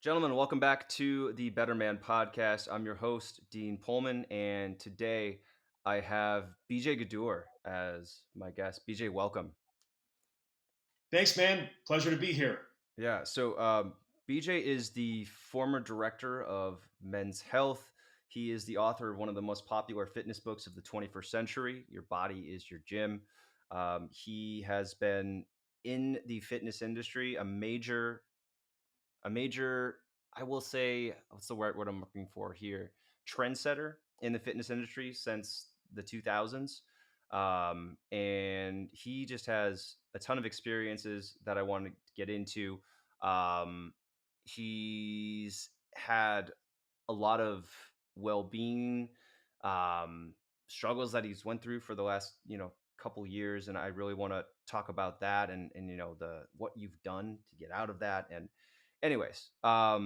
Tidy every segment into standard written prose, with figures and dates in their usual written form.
Gentlemen, welcome back to the Better Man podcast. I'm your host, Dean Pullman, and today I have BJ Gaddour as my guest. BJ, welcome. Thanks, man. Pleasure to be here. BJ is the former director of Men's Health. He is the author of one of the most popular fitness books of the 21st century, Your Body is Your Gym. He has been in the fitness industry, a major, I will say, what's the word what I'm looking for here? Trendsetter in the fitness industry since the 2000s. And he just has a ton of experiences that I want to get into. Um, he's had a lot of well-being struggles that he's went through for the last couple years, and I really want to talk about that and the what you've done to get out of that. And anyways, I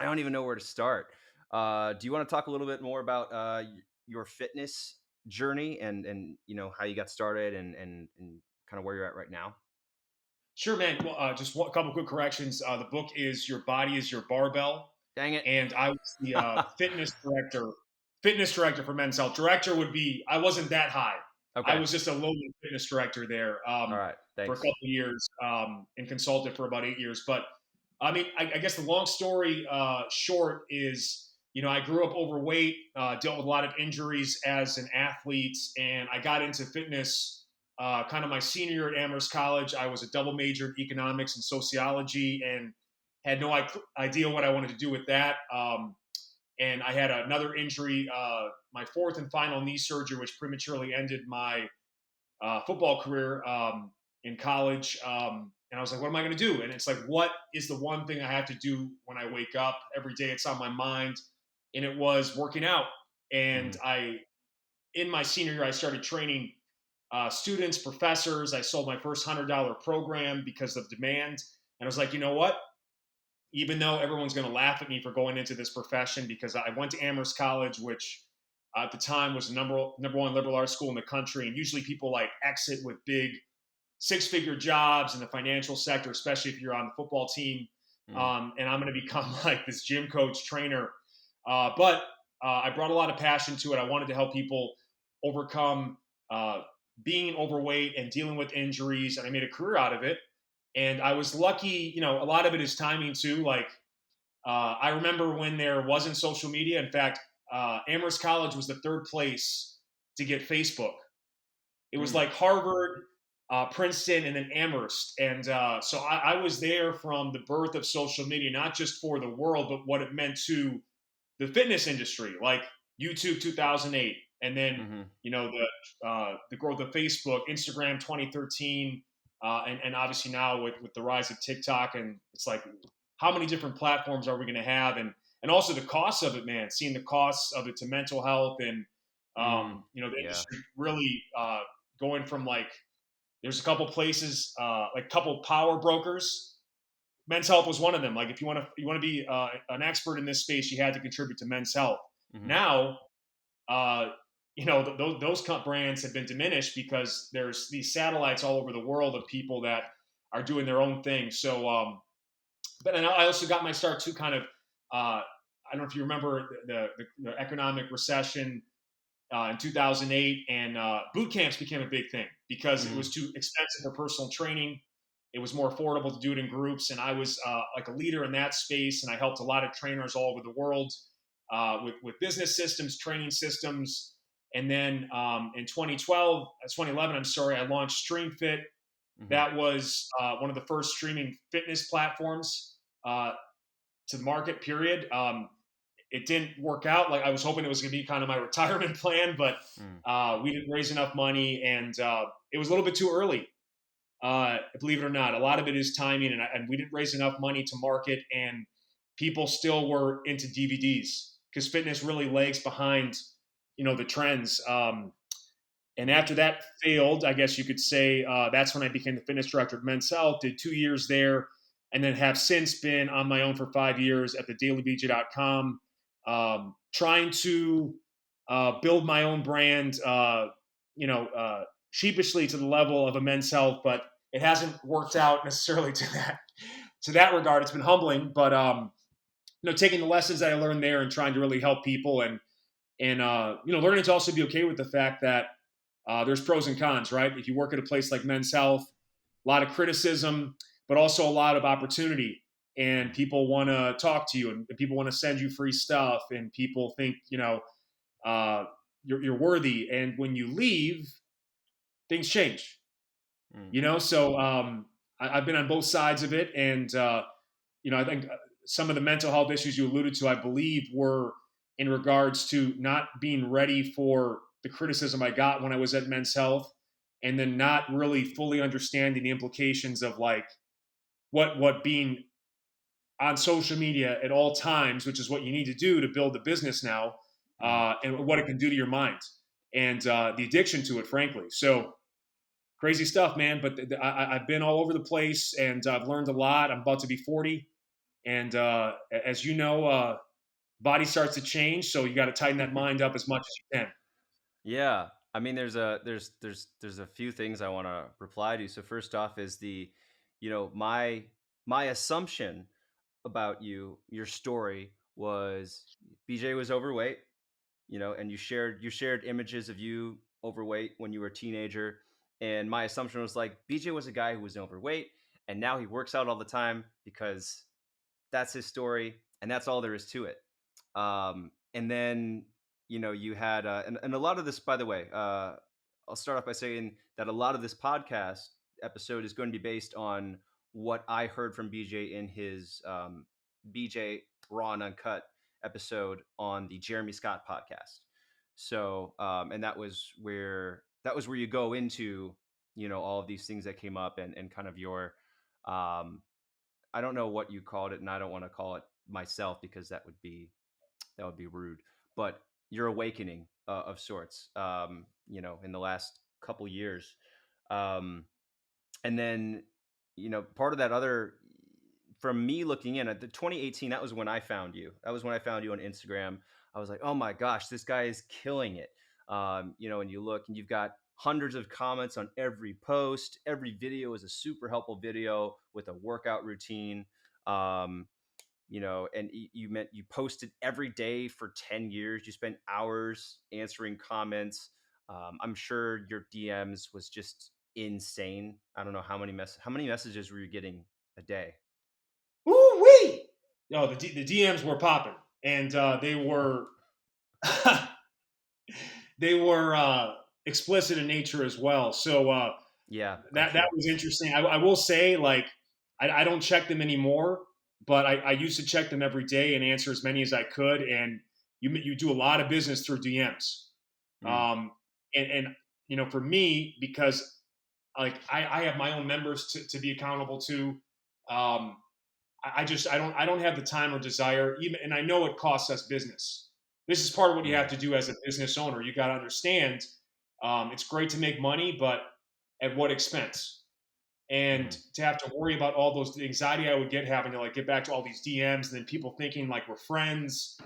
don't even know where to start. Do you want to talk a little bit more about your fitness journey and how you got started and kind of where you're at right now? Sure, man. Well, just a couple quick corrections. The book is Your Body is Your Barbell, Dang it. and I was the fitness director for Men's Health. Director would be I wasn't that high. I Okay. was just a lowly fitness director there All right. for a Thanks. couple of years and consulted for about 8 years. But I mean, I guess the long story short is, I grew up overweight, dealt with a lot of injuries as an athlete, and I got into fitness kind of my senior year at Amherst College. I was a double major in economics and sociology and had no idea what I wanted to do with that. And I had another injury, my fourth and final knee surgery, which prematurely ended my football career in college. And I was like, what am I going to do? And it's like, what is the one thing I have to do when I wake up every day? It's on my mind. And it was working out. And Hmm. in my senior year, I started training students, professors. I sold my first $100 program because of demand. And I was like, you know what? Even though everyone's going to laugh at me for going into this profession, because I went to Amherst College, which at the time was the number one liberal arts school in the country. And usually people like exit with big six-figure jobs in the financial sector, especially if you're on the football team. Hmm. And I'm going to become like this gym coach trainer. But I brought a lot of passion to it. I wanted to help people overcome uh, being overweight and dealing with injuries, and I made a career out of it. And I was lucky, a lot of it is timing too. Like I remember when there wasn't social media. In fact, Amherst College was the third place to get Facebook. It was Hmm. like Harvard, Princeton, and then Amherst. And so I was there from the birth of social media, not just for the world, but what it meant to the fitness industry, like YouTube 2008, and then Hmm. the growth of Facebook, Instagram 2013, and obviously now with the rise of TikTok, and it's like how many different platforms are we going to have, and also the costs of it, man. Seeing the costs of it to mental health, and Hmm. the Yeah. industry really going from like there's a couple places like couple power brokers. Men's Health was one of them. Like if you want to be an expert in this space, you had to contribute to Men's Health. Hmm. Now, uh, those brands have been diminished because there's these satellites all over the world of people that are doing their own thing. So, but then I also got my start too. Kind of, I don't know if you remember the economic recession in 2008, and boot camps became a big thing because it Hmm. was too expensive for personal training. It was more affordable to do it in groups, and I was like a leader in that space, and I helped a lot of trainers all over the world with business systems, training systems. And then in 2011, I'm sorry, I launched StreamFit. Hmm. That was one of the first streaming fitness platforms to the market. Period. It didn't work out. Like I was hoping it was going to be kind of my retirement plan, but Hmm. we didn't raise enough money, and it was a little bit too early. Believe it or not, a lot of it is timing, and we didn't raise enough money to market, and people still were into DVDs because fitness really lags behind, the trends. And after that failed, I guess you could say that's when I became the fitness director of Men's Health. Did 2 years there, and then have since been on my own for 5 years at thedailybj.com, trying to build my own brand. Sheepishly to the level of a Men's Health, but it hasn't worked out necessarily to to that regard, it's been humbling. But taking the lessons that I learned there and trying to really help people, and learning to also be okay with the fact that there's pros and cons, right? If you work at a place like Men's Health, a lot of criticism, but also a lot of opportunity. And people want to talk to you, and people want to send you free stuff, and people think you're worthy. And when you leave, things change. Mm, So I've been on both sides of it, and I think some of the mental health issues you alluded to, I believe, were in regards to not being ready for the criticism I got when I was at Men's Health, and then not really fully understanding the implications of like what being on social media at all times, which is what you need to do to build the business now, mm. and what it can do to your mind and the addiction to it, frankly. So crazy stuff, man. But I've been all over the place, and I've learned a lot. I'm about to be 40, and as you know, body starts to change, so you got to tighten that mind up as much as you can. Yeah. I mean, there's a few things I want to reply to. So first off is my assumption about your story was BJ was overweight, and you shared images of you overweight when you were a teenager, and my assumption was like BJ was a guy who was overweight, and now he works out all the time because that's his story, and that's all there is to it. And then you had and a lot of this, by the way, I'll start off by saying that a lot of this podcast episode is going to be based on what I heard from BJ in his BJ Raw and Uncut episode on the Jeremy Scott podcast. So, and that was where you go into all of these things that came up, and kind of your um, I don't know what you called it, and I don't want to call it myself because that would be rude. But your awakening of sorts, in the last couple years, um, and then part of that other from me looking in at the 2018, that was when I found you. That was when I found you on Instagram. I was like, oh my gosh, this guy is killing it. And you look and you've got hundreds of comments on every post. Every video is a super helpful video with a workout routine. Um, and you posted every day for 10 years. You spent hours answering comments. I'm sure your DMs was just insane. I don't know how many messages were you getting a day? Woo wee! No, the DMs were popping, and they were they were explicit in nature as well. So Yeah, I'm that sure. was interesting. I will say, like, I don't check them anymore, but I used to check them every day and answer as many as I could. And you do a lot of business through DMs, Mm, um, and for me, because like I have my own members to be accountable to. Um, I don't have the time or desire even, and I know it costs us business. This is part of what you mm, have to do as a business owner. You got to understand, it's great to make money, but at what expense? And mhm. to have to worry about all those, the anxiety I would get having to like get back to all these DMs, and then people thinking like we're friends.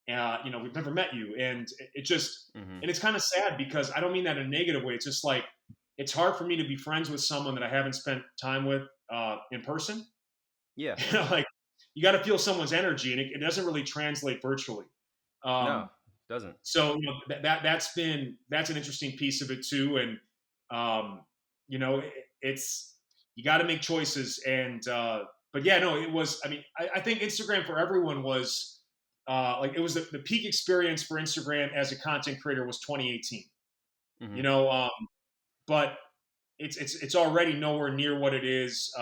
We've never met you, and it just, Mhm. and it's kind of sad because I don't mean that in a negative way. It's just like it's hard for me to be friends with someone that I haven't spent time with in person. Yeah. Like you got to feel someone's energy, and it doesn't really translate virtually. No, Um, doesn't. so that's an interesting piece of it too, and it's you got to make choices, and but yeah, no, it was. I mean, I think Instagram for everyone was like it was the peak experience for Instagram as a content creator was 2018. You Mhm. know, but it's already nowhere near what it is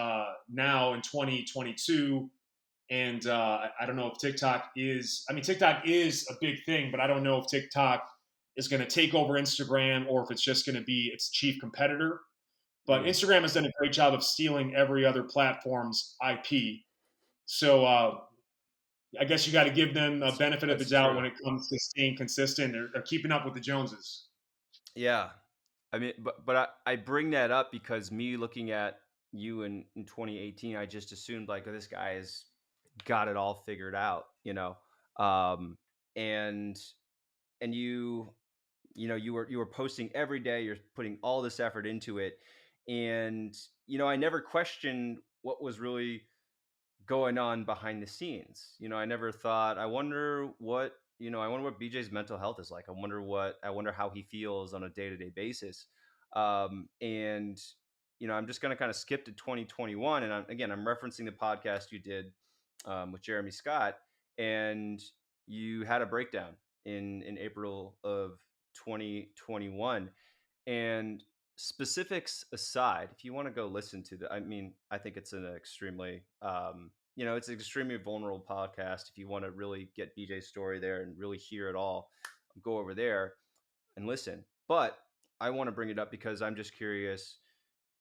now in 2022. And I don't know if TikTok is, I mean, TikTok is a big thing, but I don't know if TikTok is going to take over Instagram or if it's just going to be its chief competitor. But Mm. Instagram has done a great job of stealing every other platform's IP. So I guess you got to give them a That's benefit of the that's doubt true. when it comes to staying consistent or keeping up with the Joneses. Yeah. I mean, but I bring that up because me looking at you in 2018, I just assumed like, oh, this guy has got it all figured out, um, and you were posting every day. You're putting all this effort into it, and I never questioned what was really going on behind the scenes. I never thought, I wonder what, I wonder what BJ's mental health is like. I wonder how he feels on a day-to-day basis. And I'm just going to kind of skip to 2021, and I'm referencing the podcast you did with Jeremy Scott, and you had a breakdown in April of 2021. And specifics aside, if you want to go listen to the, I mean, I think it's an extremely, it's an extremely vulnerable podcast. If you want to really get BJ's story there and really hear it all, go over there and listen. But I want to bring it up because I'm just curious.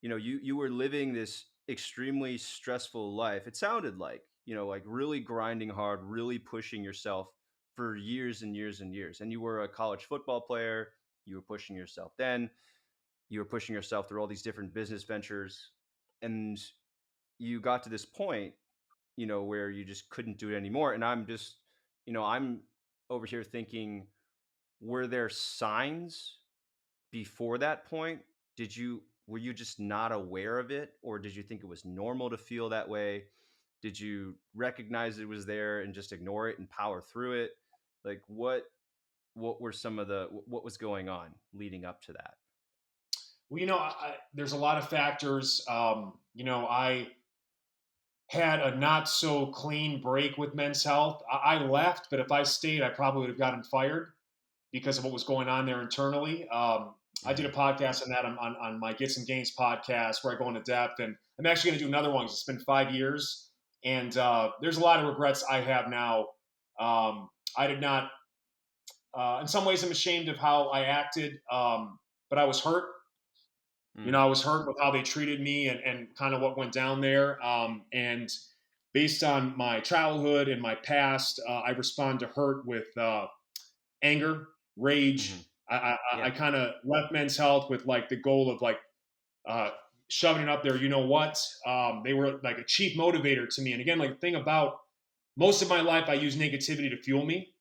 You were living this extremely stressful life. It sounded like, like really grinding hard, really pushing yourself for years and years and years. And you were a college football player. You were pushing yourself then. You were pushing yourself through all these different business ventures, and you got to this point, where you just couldn't do it anymore. And I'm over here thinking, were there signs before that point? Were you just not aware of it, or did you think it was normal to feel that way? Did you recognize it was there and just ignore it and power through it? Like what were some of the what was going on leading up to that? Well, there's a lot of factors. I had a not so clean break with Men's Health. I left, but if I stayed, I probably would have gotten fired because of what was going on there internally. I did a Mhm. podcast on that on my Get Some Gains podcast where I go into depth, and I'm actually going to do another one because it's been 5 years, and there's a lot of regrets I have now. I did not. In some ways, I'm ashamed of how I acted, but I was hurt. Mm. I was hurt with how they treated me and kind of what went down there. And based on my childhood and my past, I respond to hurt with anger, Mhm. rage. I Yeah. kind of left Men's Health with like the goal of like uh, shoving it up there. You know what? They were like a chief motivator to me. And again, like the thing about most of my life, I use negativity to fuel me.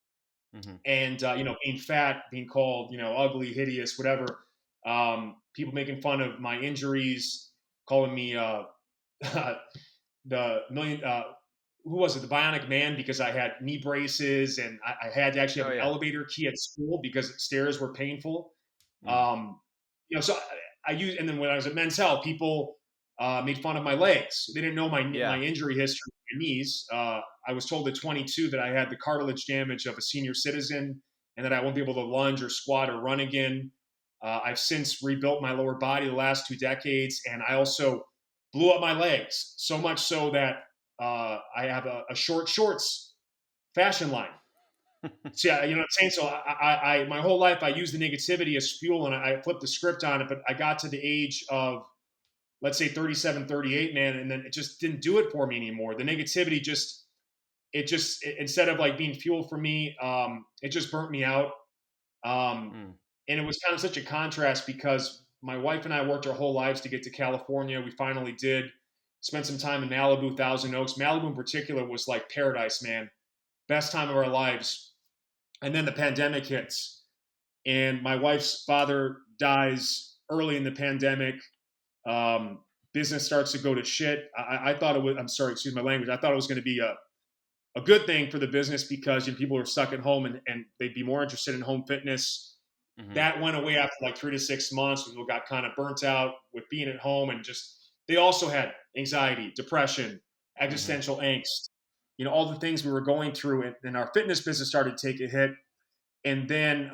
Mhm. And being fat, being called ugly, hideous, whatever. People making fun of my injuries, calling me the million. Who was it? The Bionic Man, because I had knee braces and I had to actually Oh have an yeah. elevator key at school because stairs were painful. Mm. Um, so I use, and then when I was at Men's Health, people made fun of my legs. They didn't know my Yeah. injury history, my knees. I was told at 22 that I had the cartilage damage of a senior citizen, and that I won't be able to lunge or squat or run again. I've since rebuilt my lower body the last 2 decades, and I also blew up my legs so much so that I have a short shorts fashion line. So yeah, you know what I'm saying. So my whole life I used the negativity as fuel, and I flipped the script on it. But I got to the age of, let's say, 37, 38, man, and then it just didn't do it for me anymore. The negativity instead of like being fuel for me, it just burnt me out. Um, Mm. and it was kind of such a contrast because my wife and I worked our whole lives to get to California. We finally did. Spent some time in Malibu, Thousand Oaks. Malibu in particular was like paradise, man. Best time of our lives. And then the pandemic hits, and my wife's father dies early in the pandemic. Um, Business starts to go to shit. I thought it was. I'm sorry, excuse my language. I thought it was going to be a good thing for the business because people were stuck at home and they'd be more interested in home fitness. Mhm. That went away after like 3 to 6 months. People got kind of burnt out with being at home, and just they also had anxiety, depression, Mhm. existential angst. All the things we were going through, and our fitness business started to take a hit. And then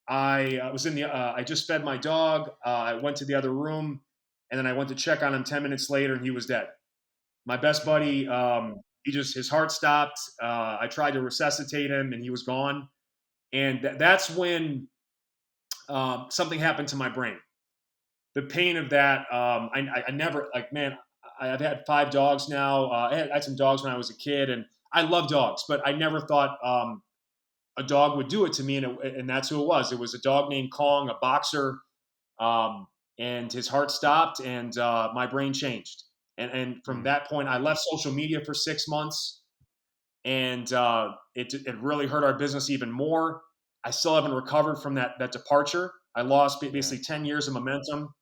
I was in the. I just fed my dog. I went to the other room, and then I went to check on him 10 minutes later, and he was dead. My best Wow. buddy, his heart stopped. I tried to resuscitate him, and he was gone. And that's when something happened to my brain. The pain of that, I never like, man. I've had 5 dogs now. I had some dogs when I was a kid, and I love dogs, but I never thought a dog would do it to me, and that's who it was. It was a dog named Kong, a boxer, um, and his heart stopped, and my brain changed. And from Mm. that point, I left social media for 6 months, and it really hurt our business even more. I still haven't recovered from that departure. I lost Yeah. basically 10 years of momentum.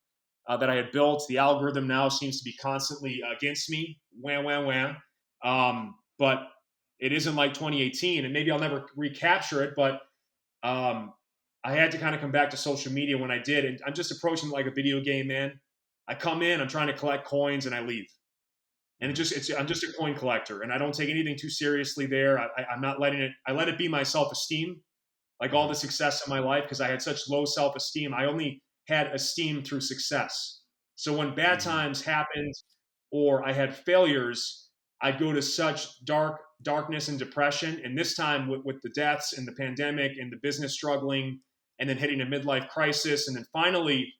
that I had built. The algorithm now seems to be constantly against me. Wham, wham, wham. But it isn't like 2018, and maybe I'll never recapture it. But um, I had to kind of come back to social media when I did, and I'm just approaching it like a video game, man. I come in, I'm trying to collect coins, and I leave. And Mm, I'm just a coin collector, and I don't take anything too seriously there. I'm not letting it. I let it be my self esteem, like all mhm, the success in my life, because I had such low self esteem. I only had esteem through success. So when bad mhm, times happened or I had failures, I'd go to such darkness and depression. And this time with the deaths and the pandemic and the business struggling, and then hitting a midlife crisis, and then finally,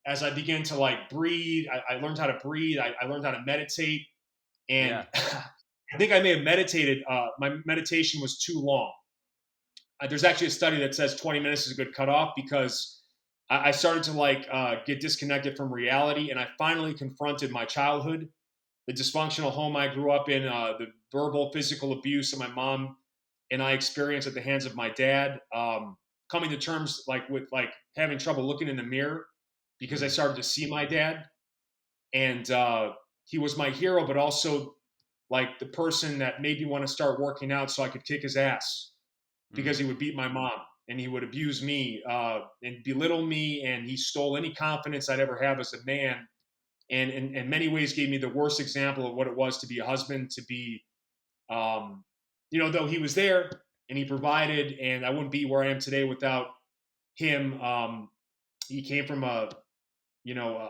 as I began to like breathe, I learned how to breathe. I learned how to meditate, and yeah, I think I may have meditated. My meditation was too long. There's actually a study that says 20 minutes is a good cutoff because I started to like get disconnected from reality, and I finally confronted my childhood, the dysfunctional home I grew up in, the verbal, physical abuse that my mom and I experienced at the hands of my dad. Coming to terms like with like having trouble looking in the mirror because I mm, started to see my dad, and he was my hero, but also like the person that made me want to start working out so I could kick his ass because mm, he would beat my mom and he would abuse me and belittle me, and he stole any confidence I'd ever have as a man, and in many ways gave me the worst example of what it was to be a husband, to be though he was there and he provided, and I wouldn't be where I am today without him. He came from a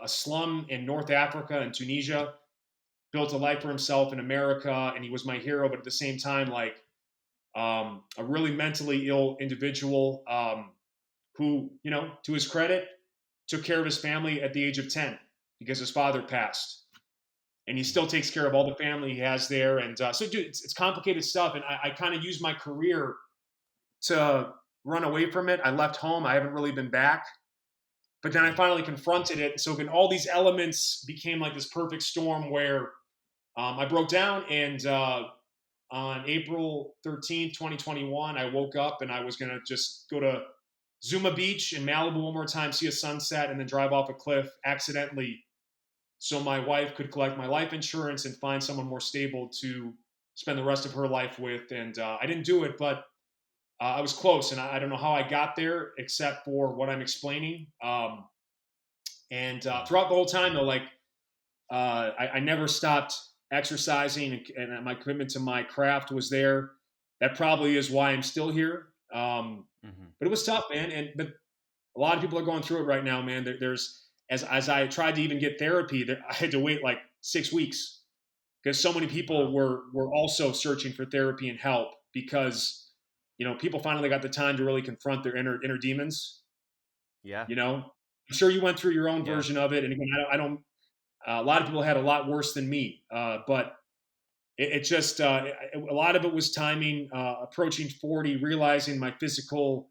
slum in North Africa and Tunisia, built a life for himself in America, and he was my hero. But at the same time, like a really mentally ill individual who, to his credit, took care of his family at the age of 10 because his father passed. And he mm, still takes care of all the family he has there. And so, dude, it's complicated stuff. And I kind of used my career to run away from it. I left home. I haven't really been back. But then I mm, finally confronted it. So then all these elements became like this perfect storm where I broke down, and on April 13th, 2021, I woke up and I was going to just go to Zuma Beach in Malibu one more time, see a sunset, and then drive off a cliff accidentally so my wife could collect my life insurance and find someone more stable to spend the rest of her life with. And I didn't do it, but I was close. And I don't know how I got there except for what I'm explaining. And mm, throughout the whole time, though, like I never stopped exercising, and my commitment to my craft was there. That probably is why I'm still here. mhm. But it was tough, man. And but a lot of people are going through it right now, man. There's as I tried to even get therapy, I had to wait like 6 weeks because so many people Wow, were also searching for therapy and help because people finally got the time to really confront their inner demons. yeah, I'm sure you went through your own yeah, version of it, and again, I don't. A lot of people had a lot worse than me, but it just a lot of it was timing. Approaching 40, realizing my physical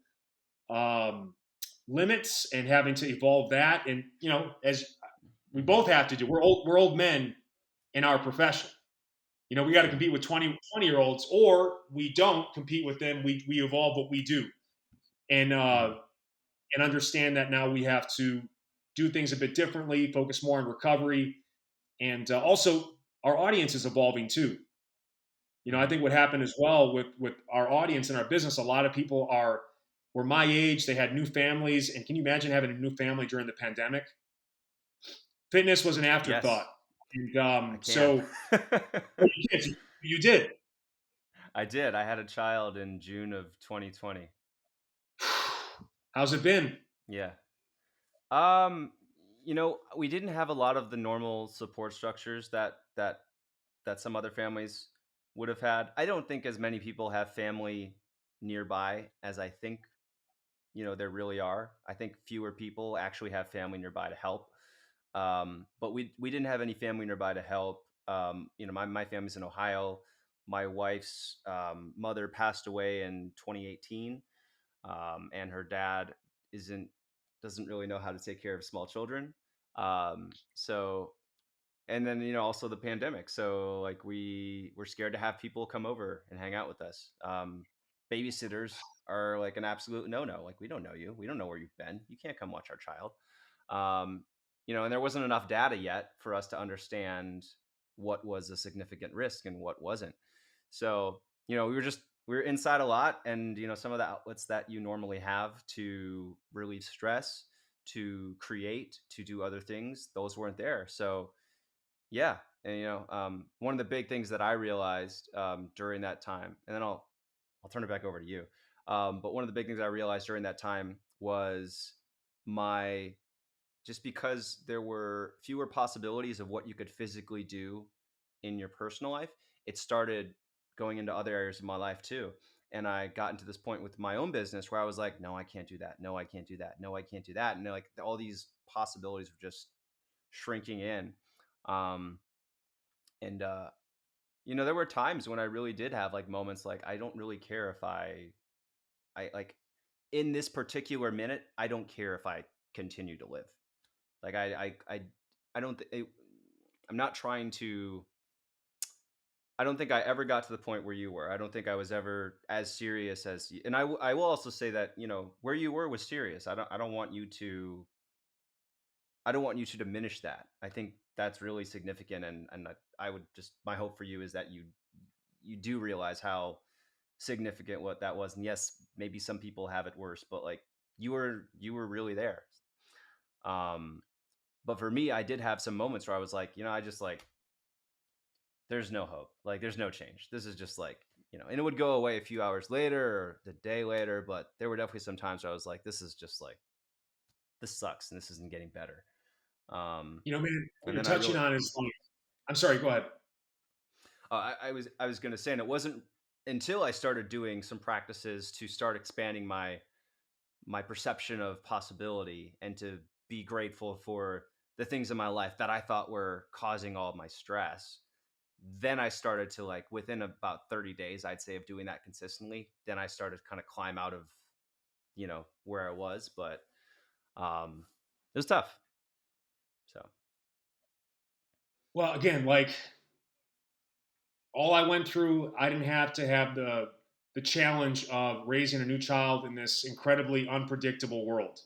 um, limits and having to evolve that. And as we mhm, both have to do, we're old men in our profession. We got to yeah, compete with 20 year olds, or we don't compete with them. We evolve what we do, and mhm, and understand that now we have to do things a bit differently, focus more on recovery, and also our audience is evolving too. I mhm. think what happened as well with our audience and our business, a lot of people were my age. They had new families, and can you imagine having a new family during the pandemic? Fitness was an afterthought, Yes, and I can. so well, you did. I did. I had a child in June of 2020. How's it been? Yeah. Um, we didn't have a lot of the normal support structures that some other families would have had. I don't think as many people have family nearby as I think, there really are. I think fewer people actually have family nearby to help. But we didn't have any family nearby to help. My family's in Ohio. My wife's mother passed away in 2018, and her dad isn't doesn't really know how to take care of small children. So and then also the pandemic. So like we were scared to have people come over and hang out with us. Babysitters are like an absolute no no. Like we don't know you. We don't know where you've been. You can't come watch our child. Um, and there wasn't enough data yet for us to understand what was a significant risk and what wasn't. So, we were inside a lot, and some of the outlets that you normally have to relieve stress, to create, to do other things, those weren't there. So, yeah, and one of the big things that I realized during that time, and then I'll turn it back over to you. But one of the big things I realized during that time was my just because there were fewer possibilities of what you could physically do in your personal life, it started going into other areas of my life too. And I got into this point with my own business where I was like, no, I can't do that. No, I can't do that. No, I can't do that. And like all these possibilities were just shrinking in. Um, and there were times when I really did have like moments like I don't really care if I like in this particular minute, I don't care if I continue to live. Like I don't. I'm not trying to. I don't think I ever got to the point where you were. I don't think I was ever as serious as you. And I will also say that where you were was serious. I don't want you to. I don't want you to diminish that. I think that's really significant, and I would just my hope for you is that you do realize how significant what that was. And yes, maybe some people have it worse, but like you were really there. Um, But for me, I did have some moments where I was like, I just like, there's no hope. Like, there's no change. This is just like, and it would go away a few hours later or the day later. But there were definitely some times where I was like, this is just like, this sucks and this isn't getting better. Man, what And you're then I touching really, on is like, I'm sorry, go ahead. I was going to say, and it wasn't until I started doing some practices to start expanding my perception of possibility and to be grateful for the things in my life that I thought were causing all of my stress. Then I started to like within about 30 days, I'd say, of doing that consistently. Then I started to kind of climb out of, where I was, but it was tough. So, Well, again, like all I went through, I didn't have to have the challenge of raising a new child in this incredibly unpredictable world.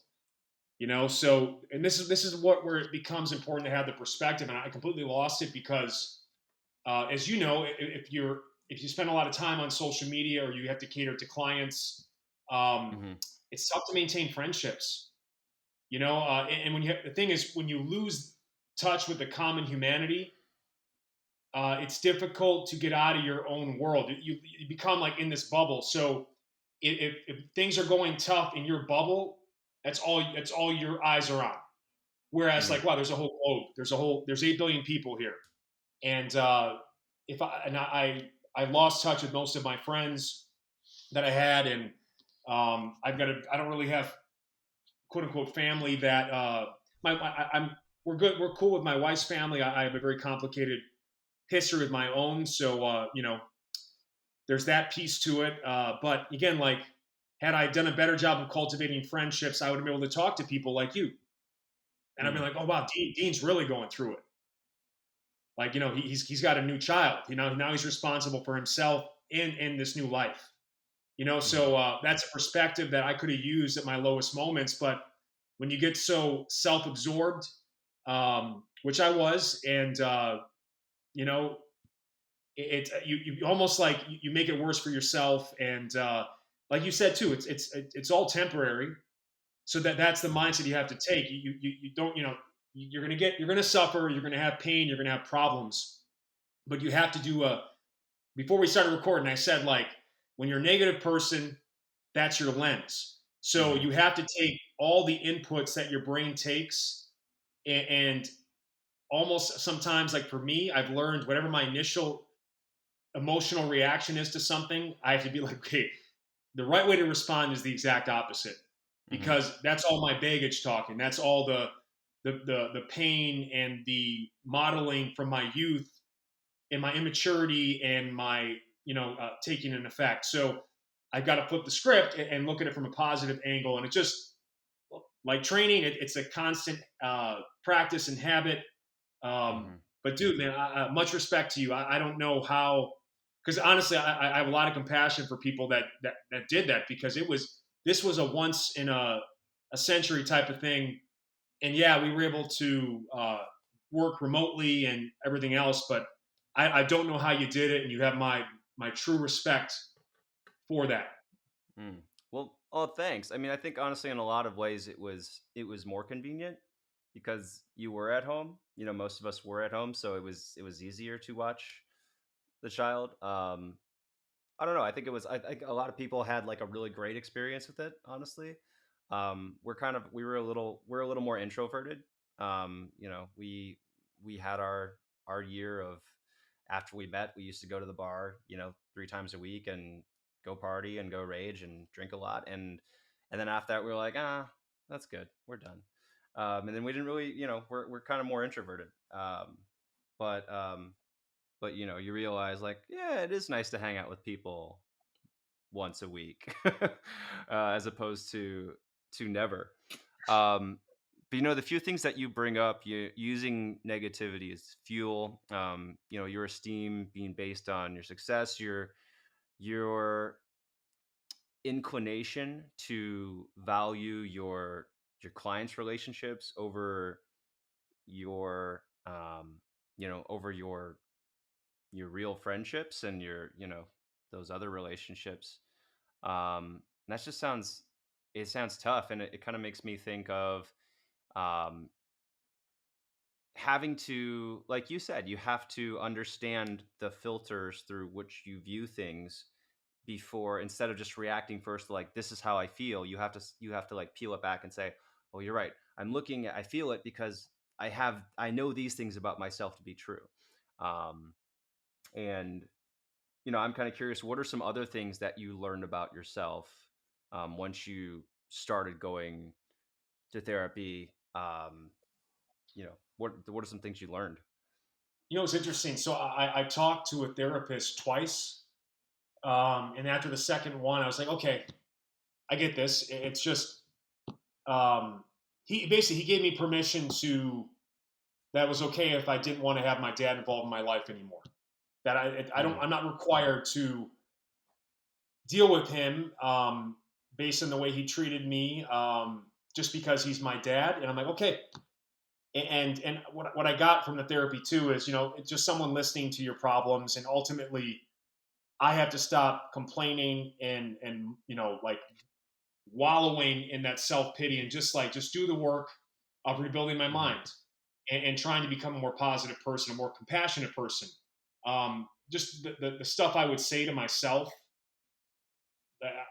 So and this is where it becomes important to have the perspective, and I completely lost it because, as you know, if you spend a lot of time on social media or you have to cater to clients, um, hmm it's tough to maintain friendships. And when the thing is, when you lose touch with the common humanity, it's difficult to get out of your own world. You become like in this bubble. So if things are going tough in your bubble, that's all your eyes are on. Whereas hmm like, wow, there's a whole globe. There's 8 billion people here, and if I and I lost touch with most of my friends that I had, and I don't really have quote unquote family that I'm we're good, we're cool with my wife's family. I have a very complicated history with my own, so there's that piece to it. But again, like had I done a better job of cultivating friendships, I would have been able to talk to people like you, and I'd be hmm like, oh wow, Dean's really going through it. Like he's got a new child. Now he's responsible for himself in this new life. hmm So that's a perspective that I could have used at my lowest moments. But when you get so self-absorbed, which I was, and you know, you almost like you make it worse for yourself. And like you said too, it's all temporary. So that's the hmm mindset you have to take. You don't you're gonna suffer, you're gonna have pain, you're gonna have problems, but you have to do a. Before we started recording, I said like when you're a negative person, that's your lens. So hmm you have to take all the inputs that your brain takes and almost sometimes like for me, I've learned whatever my initial emotional reaction is to something, I have to be like, okay, the right way to respond is the exact opposite hmm because that's all my baggage talking. That's all the pain and the modeling from my youth and my immaturity and my taking an effect. So I've got to flip the script and look at it from a positive angle. And it just like training, it's a constant practice and habit. Um, hmm but dude, man, much respect to you. I don't know how, because honestly, I have a lot of compassion for people that did that because this was a once in a century type of thing and yeah, we were able to work remotely and everything else. But I don't know how you did it, and you have my true respect for that. Mm. Well, oh, thanks. I mean, I think honestly, in a lot of ways, it was more convenient because you were at home. You know, most of us were at home, so it was easier to watch the child. I don't know. I think it was. I think a lot of people had like a really great experience with it. Honestly, we're a little more introverted. We had our year of after we met, we used to go to the bar, 3 times a week and go party and go rage and drink a lot, and then after that, we were like, that's good, we're done. And then we didn't really, we're kind of more introverted. But you realize like, yeah, it is nice to hang out with people once a week, as opposed to never. Um, but the few things that you bring up, you using negativity as fuel, your esteem being based on your success, your inclination to value your clients' relationships over your over your real friendships and those other relationships. That just sounds tough, and it kind of makes me think of um, having to, like you said, you have to understand the filters through which you view things before, instead of just reacting first to like, this is how I feel. You have to like peel it back and say, oh, you're right. I feel it because I know these things about myself to be true. Um, and I'm kind of curious, what are some other things that you learned about yourself once you started going to therapy? What are some things you learned? It's interesting. So I talked to a therapist twice, and after the second one, I was like, okay, I get this. It's just um, he gave me permission to that it was okay if I didn't want to have my dad involved in my life anymore. That I don't Mm, I'm not required to deal with him based on the way he treated me just because he's my dad. And I'm like, okay. And what I got from the therapy too is, it's just someone listening to your problems, and ultimately I have to stop complaining and like wallowing in that self pity, and just do the work of rebuilding my mhm, mind and trying to become a more positive person, a more compassionate person. Just the stuff I would say to myself.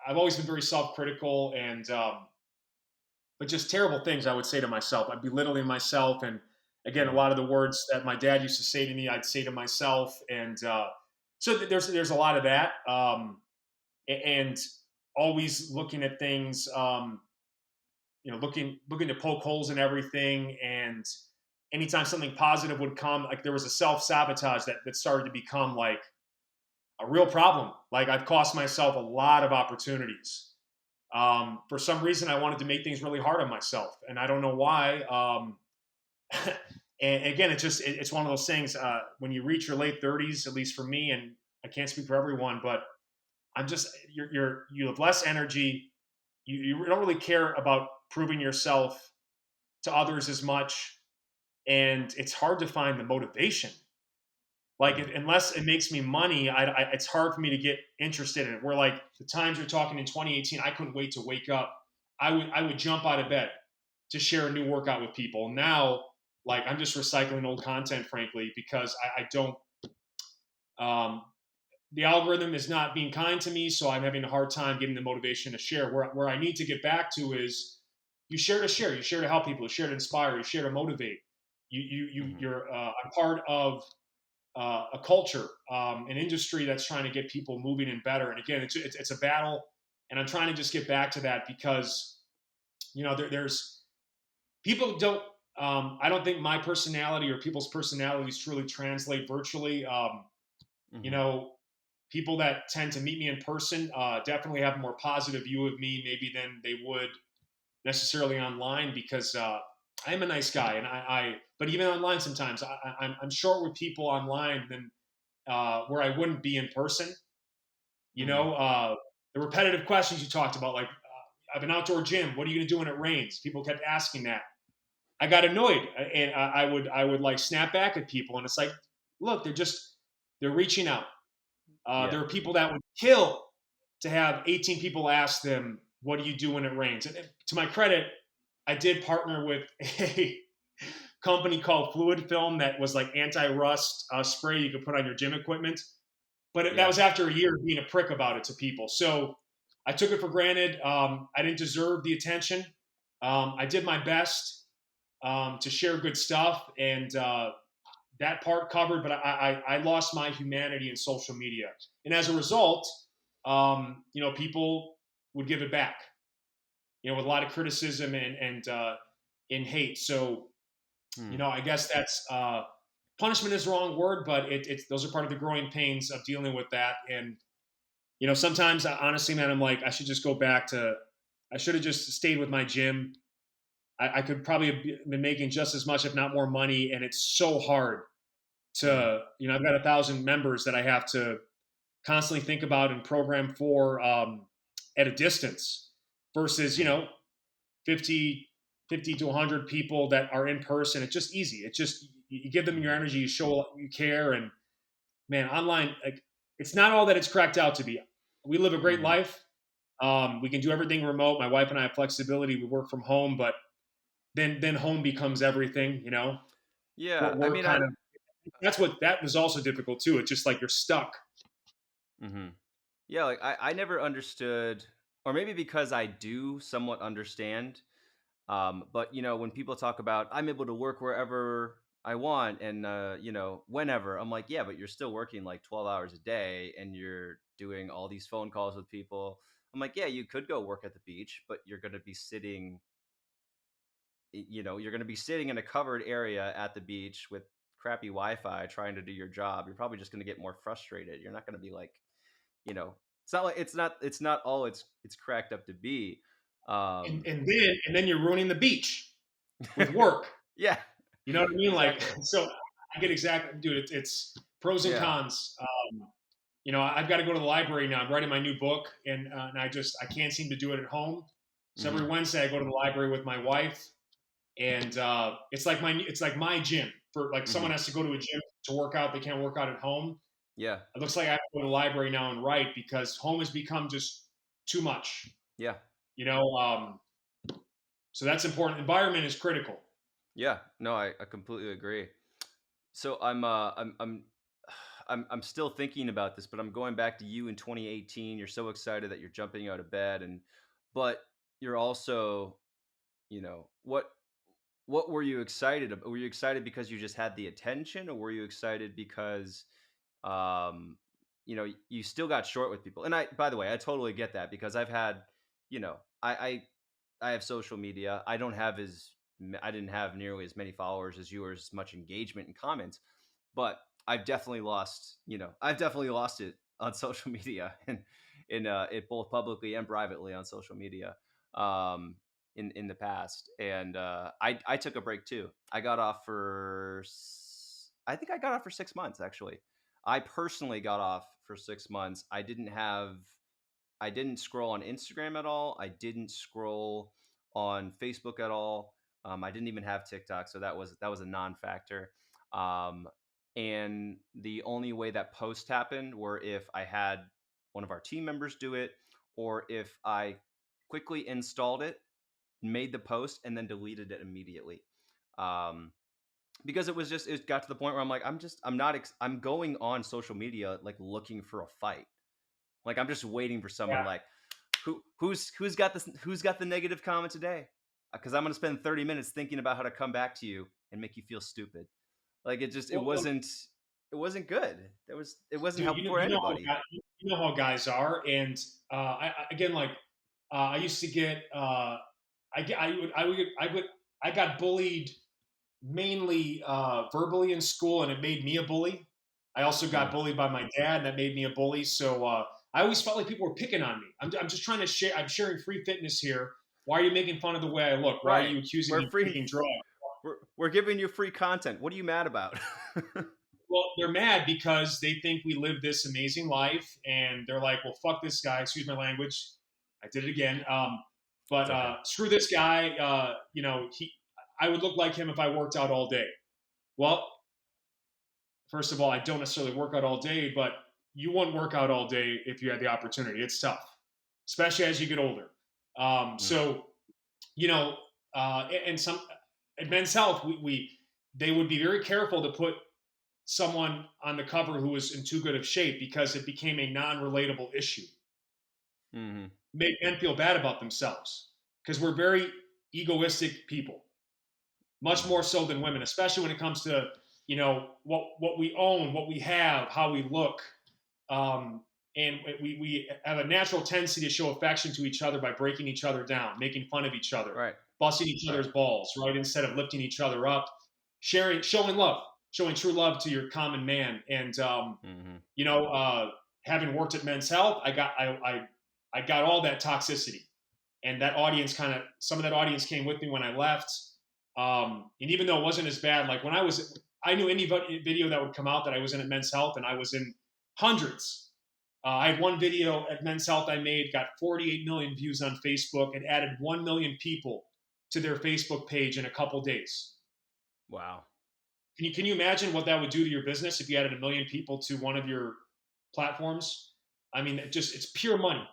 I've always been very self critical, and but just terrible things I would say to myself. I'd be belittling myself, and again, a mhm, lot of the words that my dad used to say to me, I'd say to myself, and so there's a lot of that, and always looking at things, looking to poke holes in everything, and anytime something positive would come, like there was a self sabotage that started to become like a real problem. Like I've cost myself a lot of opportunities. For some reason, I wanted to make things really hard on myself, and I don't know why. And again, it's one of those things. When you reach your late 30s, at least for me, and I can't speak for everyone, but I'm just you have less energy. You don't really care about proving yourself to others as much, and it's hard to find the motivation. Like mhm, unless it makes me money, it's hard for me to get interested in it. Where like the times you're talking in 2018, I couldn't wait to wake up. I would jump out of bed to share a new workout with people. Now, like I'm just recycling old content, frankly, because I don't. Um, the algorithm is not being kind to me, so I'm having a hard time getting the motivation to share. Where I need to get back to is you share to share, you share to help people, you share to inspire, you share to motivate. mhm. You're a part of a culture, an industry that's trying to get people moving and better. And again, it's a battle, and I'm trying to just get back to that because there's people don't. I don't think my personality or people's personalities truly translate virtually. You Mhm. know, People that tend to meet me in person definitely have a more positive view of me, maybe than they would necessarily online, because I am a nice guy, and but even online sometimes I'm short with people online than where I wouldn't be in person. You Mhm. know, the repetitive questions you talked about, like I have an outdoor gym. What are you going to do when it rains? People kept asking that. I got annoyed, and I would like snap back at people, and it's like, look, they're reaching out. Yeah. There are people that would kill to have 18 people ask them, "What do you do when it rains?" And to my credit, I did partner with a company called Fluid Film that was like anti-rust spray you could put on your gym equipment. But that Yeah. was after a year of being a prick about it to people. So I took it for granted. I didn't deserve the attention. I did my best to share good stuff, and that part covered. But I lost my humanity in social media, and as a result, people would give it back. With a lot of criticism and hate. So Hmm. I guess that's punishment is the wrong word, but it's those are part of the growing pains of dealing with that. And sometimes, honestly, man, I'm like, I should just go back to. I should have just stayed with my gym. I could probably have been making just as much, if not more, money. And it's so hard Hmm. to, I've got 1,000 members that I have to constantly think about and program for at a distance versus, Hmm. 50, 50 to 100 people that are in person. It's just easy. It's just, you give them your Hmm. energy, you show you care. And man, online, like, it's not all that it's cracked out to be. We live a great Hmm. life. We can do everything remote. My wife and I have flexibility. We work from home, but then home becomes everything. Yeah. I We're mean, kind of that was also difficult too. It's just like you're stuck. hmm yeah, like I never understood, or maybe because I do somewhat understand. But when people talk about I'm able to work wherever I want and whenever, I'm like, yeah, but you're still working like 12 hours a day and you're doing all these phone calls with people. I'm like, yeah, you could go work at the beach, but you're going to be sitting, you're going to be sitting in a covered area at the beach with crappy Wi-Fi trying to do your job. You're probably just going to get more frustrated. You're not going to be like, you know, it's not like it's not all it's cracked up to be. and Um, and then and then you're ruining the beach with work. yeah, You know what I mean? Like, exactly. so I get exactly, dude. It's pros and Yeah. cons. I've got to go to the library now. I'm writing my new book, and I can't seem to do it at home. So every Hmm. Wednesday I go to the library with my wife, and it's like my gym. For like Hmm. someone has to go to a gym to work out, they can't work out at home. Yeah. It looks like I have to go to the library now and write because home has become just too much. Yeah. You know, um, so that's important. Environment is critical. Yeah. No, I completely agree. So I'm still thinking about this, but I'm going back to you in 2018. You're so excited that you're jumping out of bed, but you're also, what were you excited about? Were you excited because you just had the attention, or were you excited because um you still got short with people? And by the way, I totally get that because I've had, you know, I have social media. I didn't have nearly as many followers as you or as much engagement and comments, but I've definitely lost it on social media and in it both publicly and privately on social media. Um in the past, and I took a break too. I think I got off for 6 months actually. I personally got off for 6 months. I didn't scroll on Instagram at all. I didn't scroll on Facebook at all. I didn't even have TikTok, so that was a non-factor. Um, and the only way that posts happened were if I had one of our team members do it, or if I quickly installed it, made the post, and then deleted it immediately. Um, because it got to the point where I'm like, I'm not, I'm going on social media like looking for a fight. Like I'm just waiting for someone Yeah. like who's got the negative comment today? Because I'm gonna spend 30 minutes thinking about how to come back to you and make you feel stupid. Like Well, it wasn't good. It wasn't dude, helpful for anybody. you know how guys are, and again, like, I used to get, I got bullied mainly verbally in school, and it made me a bully. I also got Mm. bullied by my dad, and that made me a bully. So I always felt like people were picking on me. I'm just trying to share. I'm sharing free fitness here. Why are you making fun of the way I look? Why are Right. you accusing We're me of free. taking drugs? We're giving you free content. What are you mad about? Well, they're mad because they think we live this amazing life, and they're like, "Well, fuck this guy." Excuse my language. I did it again. But It's okay. screw this guy. I would look like him if I worked out all day. Well, first of all, I don't necessarily work out all day, but you wouldn't work out all day if you had the opportunity. It's tough, especially as you get older. Mm. So, you know, and some at Men's Health, they would be very careful to put someone on the cover who was in too good of shape because it became a non-relatable issue. Mhm. Made men feel bad about themselves because we're very egoistic people, much Mhm. more so than women, especially when it comes to what we own, what we have, how we look. And we have a natural tendency to show affection to each other by breaking each other down, making fun of each other, Right. busting each Right. other's balls, right? Instead of lifting each other up, showing love, showing true love to your common man. And Mhm. you know, having worked at Men's Health, I got all that toxicity, and that audience some of that audience came with me when I left. And even though it wasn't as bad, like I knew any video that would come out that I was in at Men's Health, and I was in hundreds. I had one video at Men's Health I made, got 48 million views on Facebook, and added 1 million people to their Facebook page in a couple days. Wow. Can you imagine what that would do to your business if you added 1 million people to one of your platforms? I mean, it's pure money,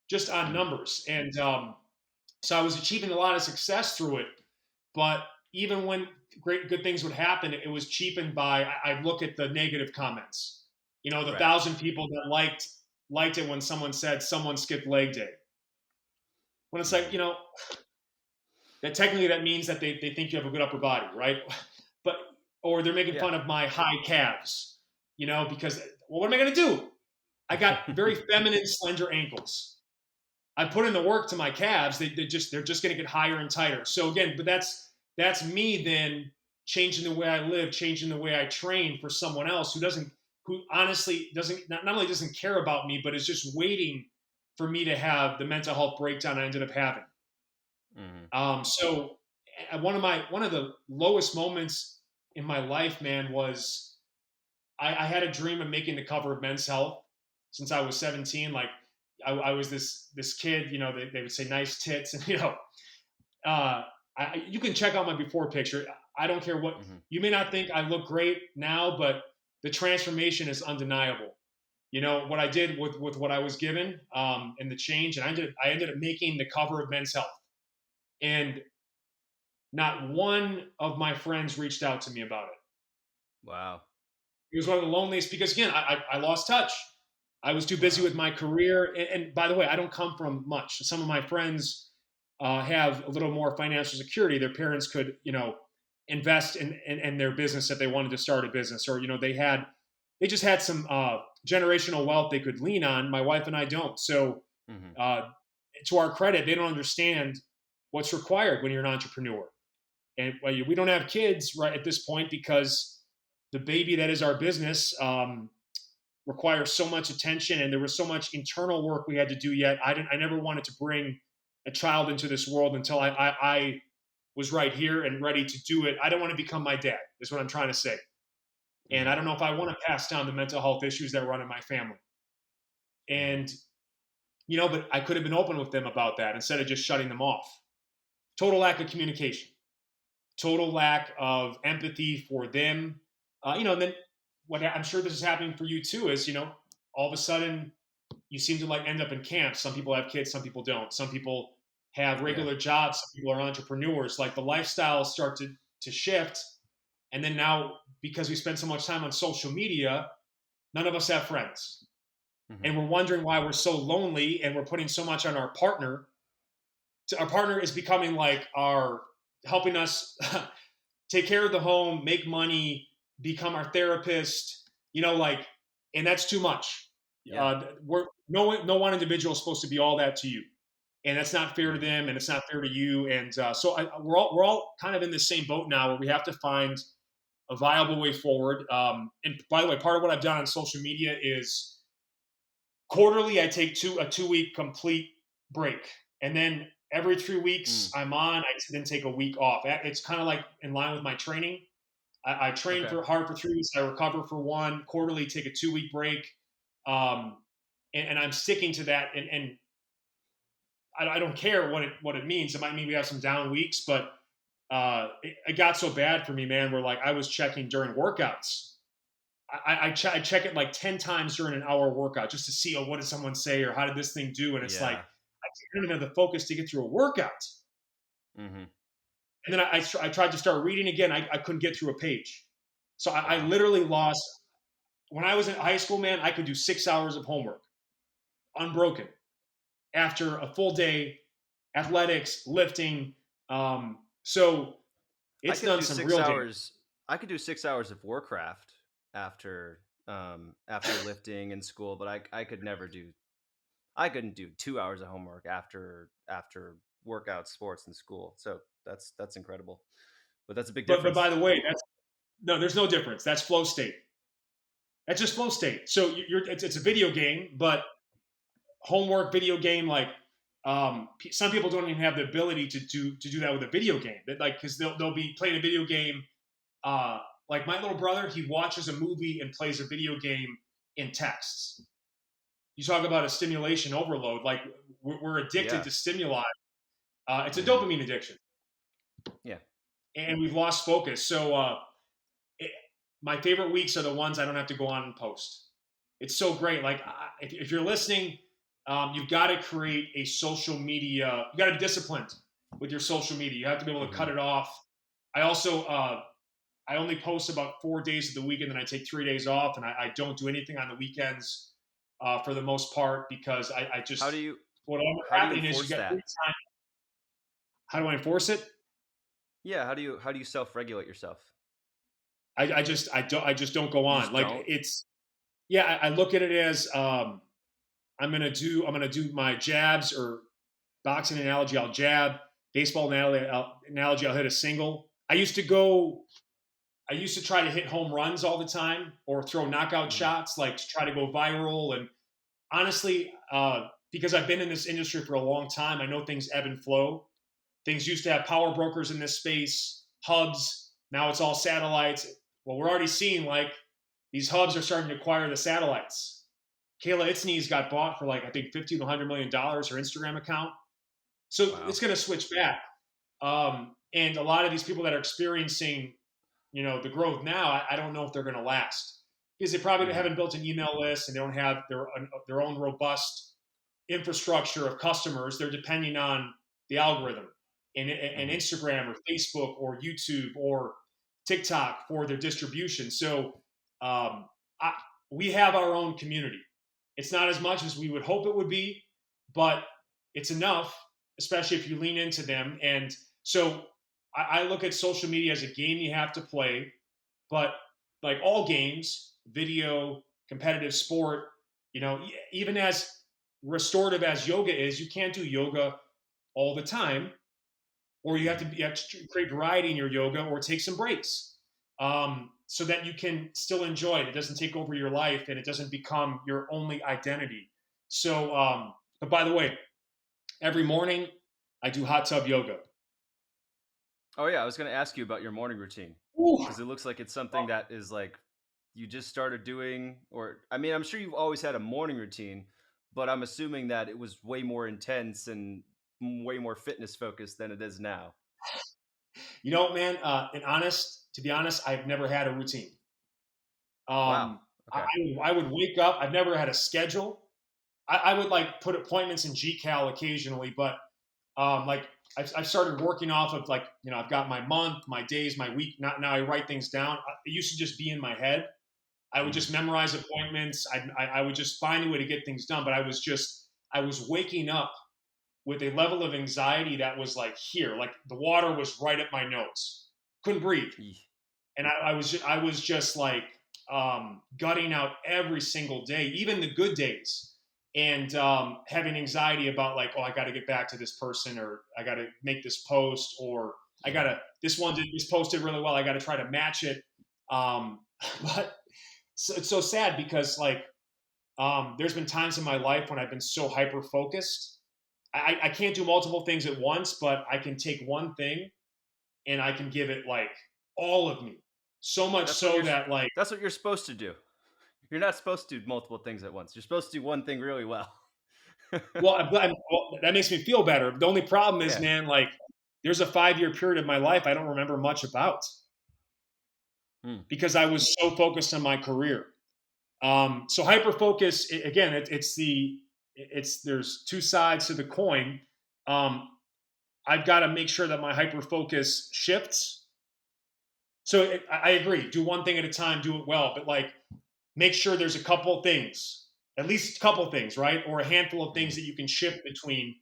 just on Mhm. numbers. And so I was achieving a lot of success through it. But even when good things would happen, it was cheapened by I look at the negative comments. You know, the Right. 1,000 people that liked it when someone said someone skipped leg day. When it's like, Mhm. that technically that means that they think you have a good upper body, right? But or they're making Yeah. fun of my high calves, because well, what am I going to do? I got very feminine, slender ankles. I put in the work to my calves. They're just going to get higher and tighter. So again, but that's me then changing the way I live, changing the way I train for someone else who honestly doesn't not only doesn't care about me, but is just waiting for me to have the mental health breakdown I ended up having. Mhm. So one of the lowest moments in my life, man, was I had a dream of making the cover of Men's Health since I was 17. Like I was this kid, they would say nice tits, and uh, you can check out my before picture. I don't care what Mhm. you may not think I look great now, but the transformation is undeniable. What I did with what I was given, and the change, and I ended up making the cover of Men's Health, and not one of my friends reached out to me about it. Wow. It was one of the loneliest because again, I lost touch. I was too busy Wow. with my career, and by the way, I don't come from much. Some of my friends have a little more financial security. Their parents could, invest in their business if they wanted to start a business, or they just had some generational wealth they could lean on. My wife and I don't. So, Mhm. uh, to our credit, they don't understand what's required when you're an entrepreneur. And we don't have kids right at this point because the baby that is our business requires so much attention, and there was so much internal work we had to do yet. I never wanted to bring a child into this world until I was right here and ready to do it. I don't want to become my dad, is what I'm trying to say. And I Mhm. don't know if I want to pass down the mental health issues that run in my family. Mhm. And, but I could have been open with them about that instead of just shutting them off. Total lack of communication, total lack of empathy for them. And then what I'm sure this is happening for you too is, all of a sudden you seem to like end up in camps. Some people have kids, some people don't. Some people have Yeah. regular jobs, some people are entrepreneurs. Like the lifestyles start to shift. And then now, because we spend so much time on social media, none of us have friends. And Mhm. we're wondering why we're so lonely and we're putting so much on our partner. Our partner is becoming like our helping us take care of the home, make money, become our therapist, and that's too much. Yeah. We're no one individual is supposed to be all that to you, and that's not fair to Mhm. them, and it's not fair to you. And so we're all kind of in the same boat now, where we have to find a viable way forward. And by the way, part of what I've done on social media is quarterly I take a 2 week complete break, and then every 3 weeks Mm. I'm on. I then take a week off. It's kind of like in line with my training. I train Okay. for hard for 3 weeks. I recover for one. Quarterly, take a 2 week break, um, and I'm sticking to that. And I don't care what it means. It might mean we have some down weeks, but it got so bad for me, man, where like I was checking during workouts. I check it like 10 times during an hour workout just to see, oh, what did someone say or how did this thing do? And it's like, Yeah. I can't even have the focus to get through a workout. Hmm. And then I tried to start reading again. I couldn't get through a page. So I Wow. literally lost, when I was in high school, man, I could do 6 hours of homework unbroken after a full day, athletics, lifting. So I it's could done do some six real damage. hours. I could do 6 hours of Warcraft after after lifting in school, but I could never do. I couldn't do 2 hours of homework after workout sports in school. So that's incredible. But that's a big But by difference. the way, that's no, there's no difference. That's flow state. That's just flow state. So it's a video game, but homework video game like some people don't even have the ability to do that with a video game. That like because they'll be playing a video game. Uh, like my little brother, he watches a movie and plays a video game in texts. You talk about a stimulation overload. Like we're addicted Yeah. to stimuli. It's a Hmm. dopamine addiction, Yeah. and we've lost focus. So it, my favorite weeks are the ones I don't have to go on and post. It's so great. Like if you're listening, you've got to create a social media. You got to be disciplined with your social media. You have to be able to cut Hmm. it off. I also I only post about 4 days of the week, and then I take 3 days off, and I don't do anything on the weekends for the most part because I How do just you what ends how up do you happening is you enforce get free that? time. How do I enforce it? Yeah. How do you self regulate yourself? I just don't go You on. just Like don't. it's yeah. I look at it as I'm gonna do my jabs or boxing analogy. I'll jab. Baseball analogy. I'll hit a single. I used to try to hit home runs all the time or throw knockout Hmm. shots, like to try to go viral. And honestly, because I've been in this industry for a long time, I know things ebb and flow. Things used to have power brokers in this space, hubs. Now it's all satellites. Well, we're already seeing like these hubs are starting to acquire the satellites. Kayla Itsney's got bought for like I think 50 to 100 million dollars her Instagram account. So Wow. it's going to switch back. And a lot of these people that are experiencing, the growth now, I don't know if they're going to last because they probably Hmm. haven't built an email list and they don't have their own robust infrastructure of customers. They're depending on the algorithm and Hmm. Instagram or Facebook or YouTube or TikTok for their distribution. So um, I, we have our own community. It's not as much as we would hope it would be, but it's enough, especially if you lean into them. And so I look at social media as a game you have to play, but like all games, video, competitive sport, even as restorative as yoga is, you can't do yoga all the time, or you have to create variety in your yoga or take some breaks so that you can still enjoy it. It doesn't take over your life and it doesn't become your only identity. So, but by the way, every morning I do hot tub yoga. Oh yeah, I was going to ask you about your morning routine Ooh. because it looks like it's something that is like you just started doing, or I mean, I'm sure you've always had a morning routine, but I'm assuming that it was way more intense and way more fitness focused than it is now. Man, to be honest, I've never had a routine. Wow. Um, I, Okay. I would wake up. I've never had a schedule. I would like put appointments in GCal occasionally, but like I've started working off of like I've got my month, my days, my week. Now I write things down. It used to just be in my head. I would Hmm. just memorize appointments. I would just find a way to get things done. But I was waking up with a level of anxiety that was like here, like the water was right at my nose. Couldn't breathe, and I was just like gutting out every single day, even the good days, and having anxiety about like, oh, I got to get back to this person, or I got to make this post, or I got Yeah. to this post did really well. I got to try to match it. Um, but it's so sad because like there's been times in my life when I've been so hyper focused. I can't do multiple things at once, but I can take one thing and I can give it like all of me. So much That's what so that like, that's what you're supposed to do. You're not supposed to do multiple things at once. You're supposed to do one thing really well. well, that makes me feel better. The only problem is, Yeah. man, like there's a 5 year period of my life I don't remember much about Hmm. because I was so focused on my career. So hyper focus again, it's there's two sides to the coin. Um, I've got to make sure that my hyper focus shifts. So I agree. Do one thing at a time, do it well, but like make sure there's a couple things, at least a couple things, right, or a handful of things Hmm. that you can shift between,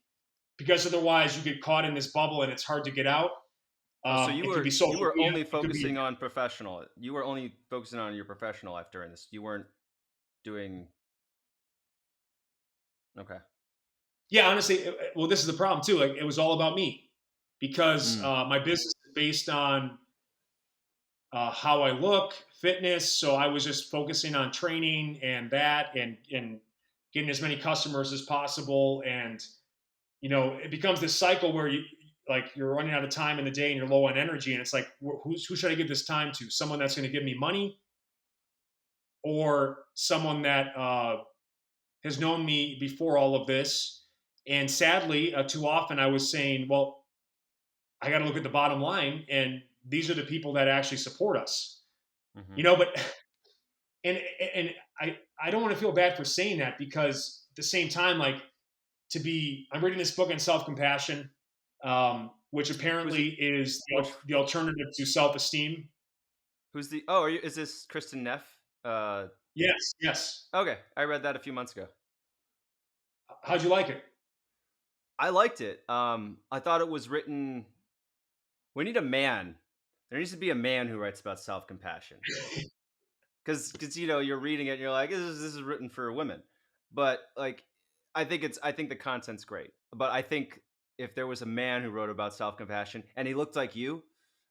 because otherwise you get caught in this bubble and it's hard to get out. Oh, so It could be social you were media. only It could be focusing on professional. You were only focusing on your professional life during this. You weren't doing okay. yeah. Honestly, well, this is the problem too. Like it was all about me because Mm. my business is based on how I look, fitness. So I was just focusing on training and that, and getting as many customers as possible. And it becomes this cycle where you're running out of time in the day and you're low on energy, and it's like, who should I give this time to? Someone that's going to give me money, or someone that has known me before all of this? And sadly, too often I was saying, well, I got to look at the bottom line, and these are the people that actually support us. Hmm. But and and I don't want to feel bad for saying that, because at the same time, like, I'm reading this book on self compassion, which Who's it? apparently is Which the alternative to self esteem. who's the? Oh, is this Kristen Neff? Yes, yes. Okay, I read that a few months ago. How'd you like it? I liked it. I thought it was written. We need a man. There needs to be a man who writes about self compassion. Because you're reading it and you're like, this is written for women, but like I think the content's great, but I think if there was a man who wrote about self compassion and he looked like you,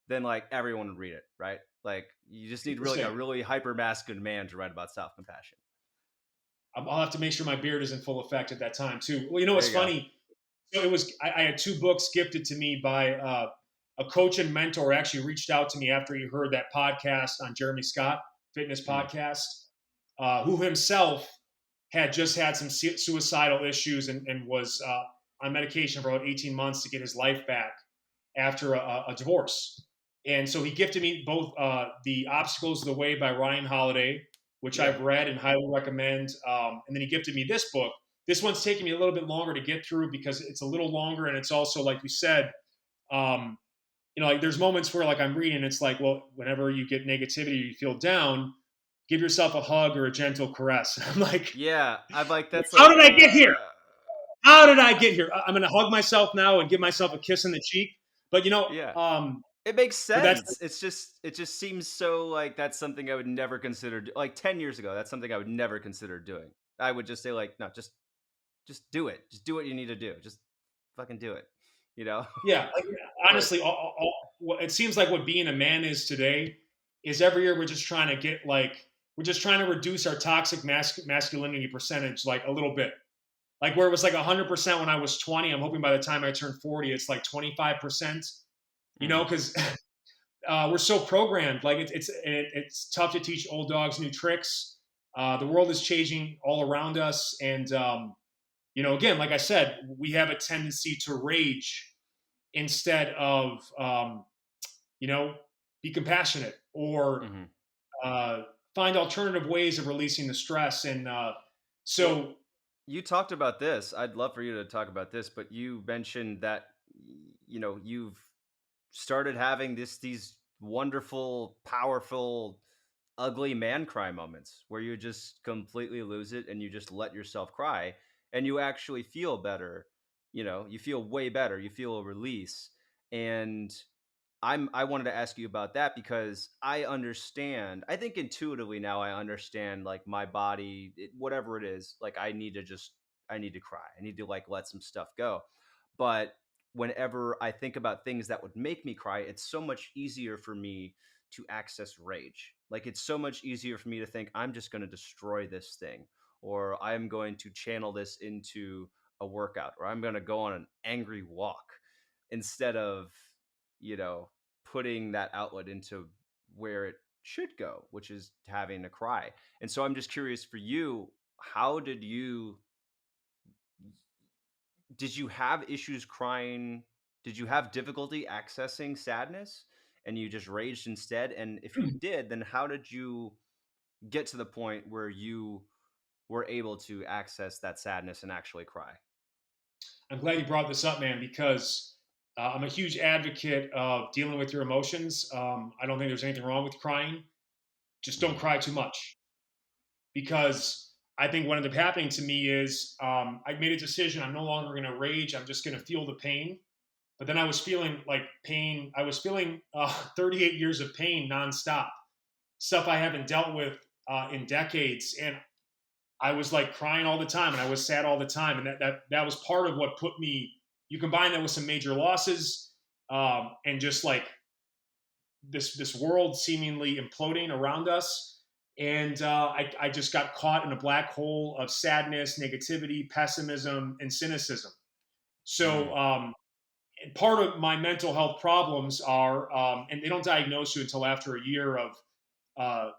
then like everyone would read it, right? Like you just need really a Interesting. really hyper masculine man to write about self compassion. I'll have to make sure my beard is in full effect at that time too. Well, what's There you go. funny? So I had two books gifted to me by a coach and mentor. Actually, reached out to me after he heard that podcast on Jeremy Scott Fitness Mm, podcast, who himself had just had some suicidal issues, and was on medication for about 18 months to get his life back after a divorce. And so he gifted me both The Obstacles of the Way by Ryan Holiday, which yeah. I've read and highly recommend. And then he gifted me this book. This one's taking me a little bit longer to get through because it's a little longer, and it's also, like you said, um, like there's moments where, like, I'm reading, it's like, well, whenever you get negativity, or you feel down, give yourself a hug or a gentle caress. I'm like, Yeah, I've like that's how like did I get here? How did I get here? I'm going to hug myself now and give myself a kiss in the cheek. But yeah. It makes but that's sense. It just seems so like that's something I would never consider like 10 years ago. That's something I would never consider doing. I would just say like, no, just do it. Just do what you need to do. Just fucking do it. You know? yeah. Like, But honestly, it seems like what being a man is today is every year we're just trying to reduce our toxic masculinity percentage like a little bit. Like where it was like 100% when I was 20, I'm hoping by the time I turn 40, it's like 25%. mhm. Because we're so programmed. Like it's tough to teach old dogs new tricks. The world is changing all around us, and again, like I said, we have a tendency to rage instead of you know, be compassionate, or Mhm. uh, find alternative ways of releasing the stress. And Well, so, you talked about this. I'd love for you to talk about this, but you mentioned that you've started having these wonderful, powerful, ugly man cry moments where you just completely lose it and you just let yourself cry and you actually feel better. You feel way better. You feel a release. And I wanted to ask you about that because I understand. I think intuitively now I understand like my body, whatever it is, like I need to cry. I need to like let some stuff go. But whenever I think about things that would make me cry, it's so much easier for me to access rage. Like it's so much easier for me to think I'm just going to destroy this thing, or I'm going to channel this into a workout, or I'm going to go on an angry walk instead of, you know, putting that outlet into where it should go, which is having to cry. And so I'm just curious for you, how did you have issues crying? did you have difficulty accessing sadness and you just raged instead? And if you did, then how did you get to the point where you were able to access that sadness and actually cry? I'm glad you brought this up, man, because I'm a huge advocate of dealing with your emotions. I don't think there's anything wrong with crying. Just don't Mhm. cry too much, because I think what ended up happening to me is I made a decision. I'm no longer going to rage. I'm just going to feel the pain. But then I was feeling like pain. I was feeling 38 years of pain nonstop, stuff I haven't dealt with in decades. And I was like crying all the time, and I was sad all the time. And that was part of what put me, you combine that with some major losses, and just like this world seemingly imploding around us. And I just got caught in a black hole of sadness, negativity, pessimism, and cynicism. So Mm. part of my mental health problems are, and they don't diagnose you until after a year of, uh,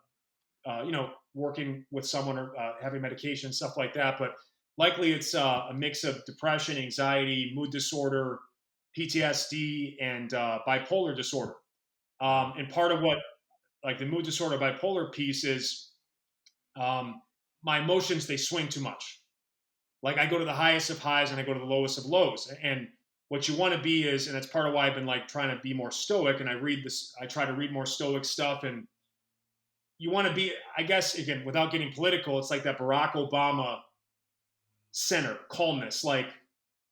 working with someone or having medication, stuff like that. But likely it's a mix of depression, anxiety, mood disorder, PTSD, and bipolar disorder. Wow. And part of what, like the mood disorder, bipolar piece is, um, my emotions, they swing too much. Like I go to the highest of highs and I go to the lowest of lows. And what you want to be is, and that's part of why I've been like trying to be more stoic. And I try to read more stoic stuff. And you want to be, I guess, again, without getting political, it's like that Barack Obama center, calmness. Like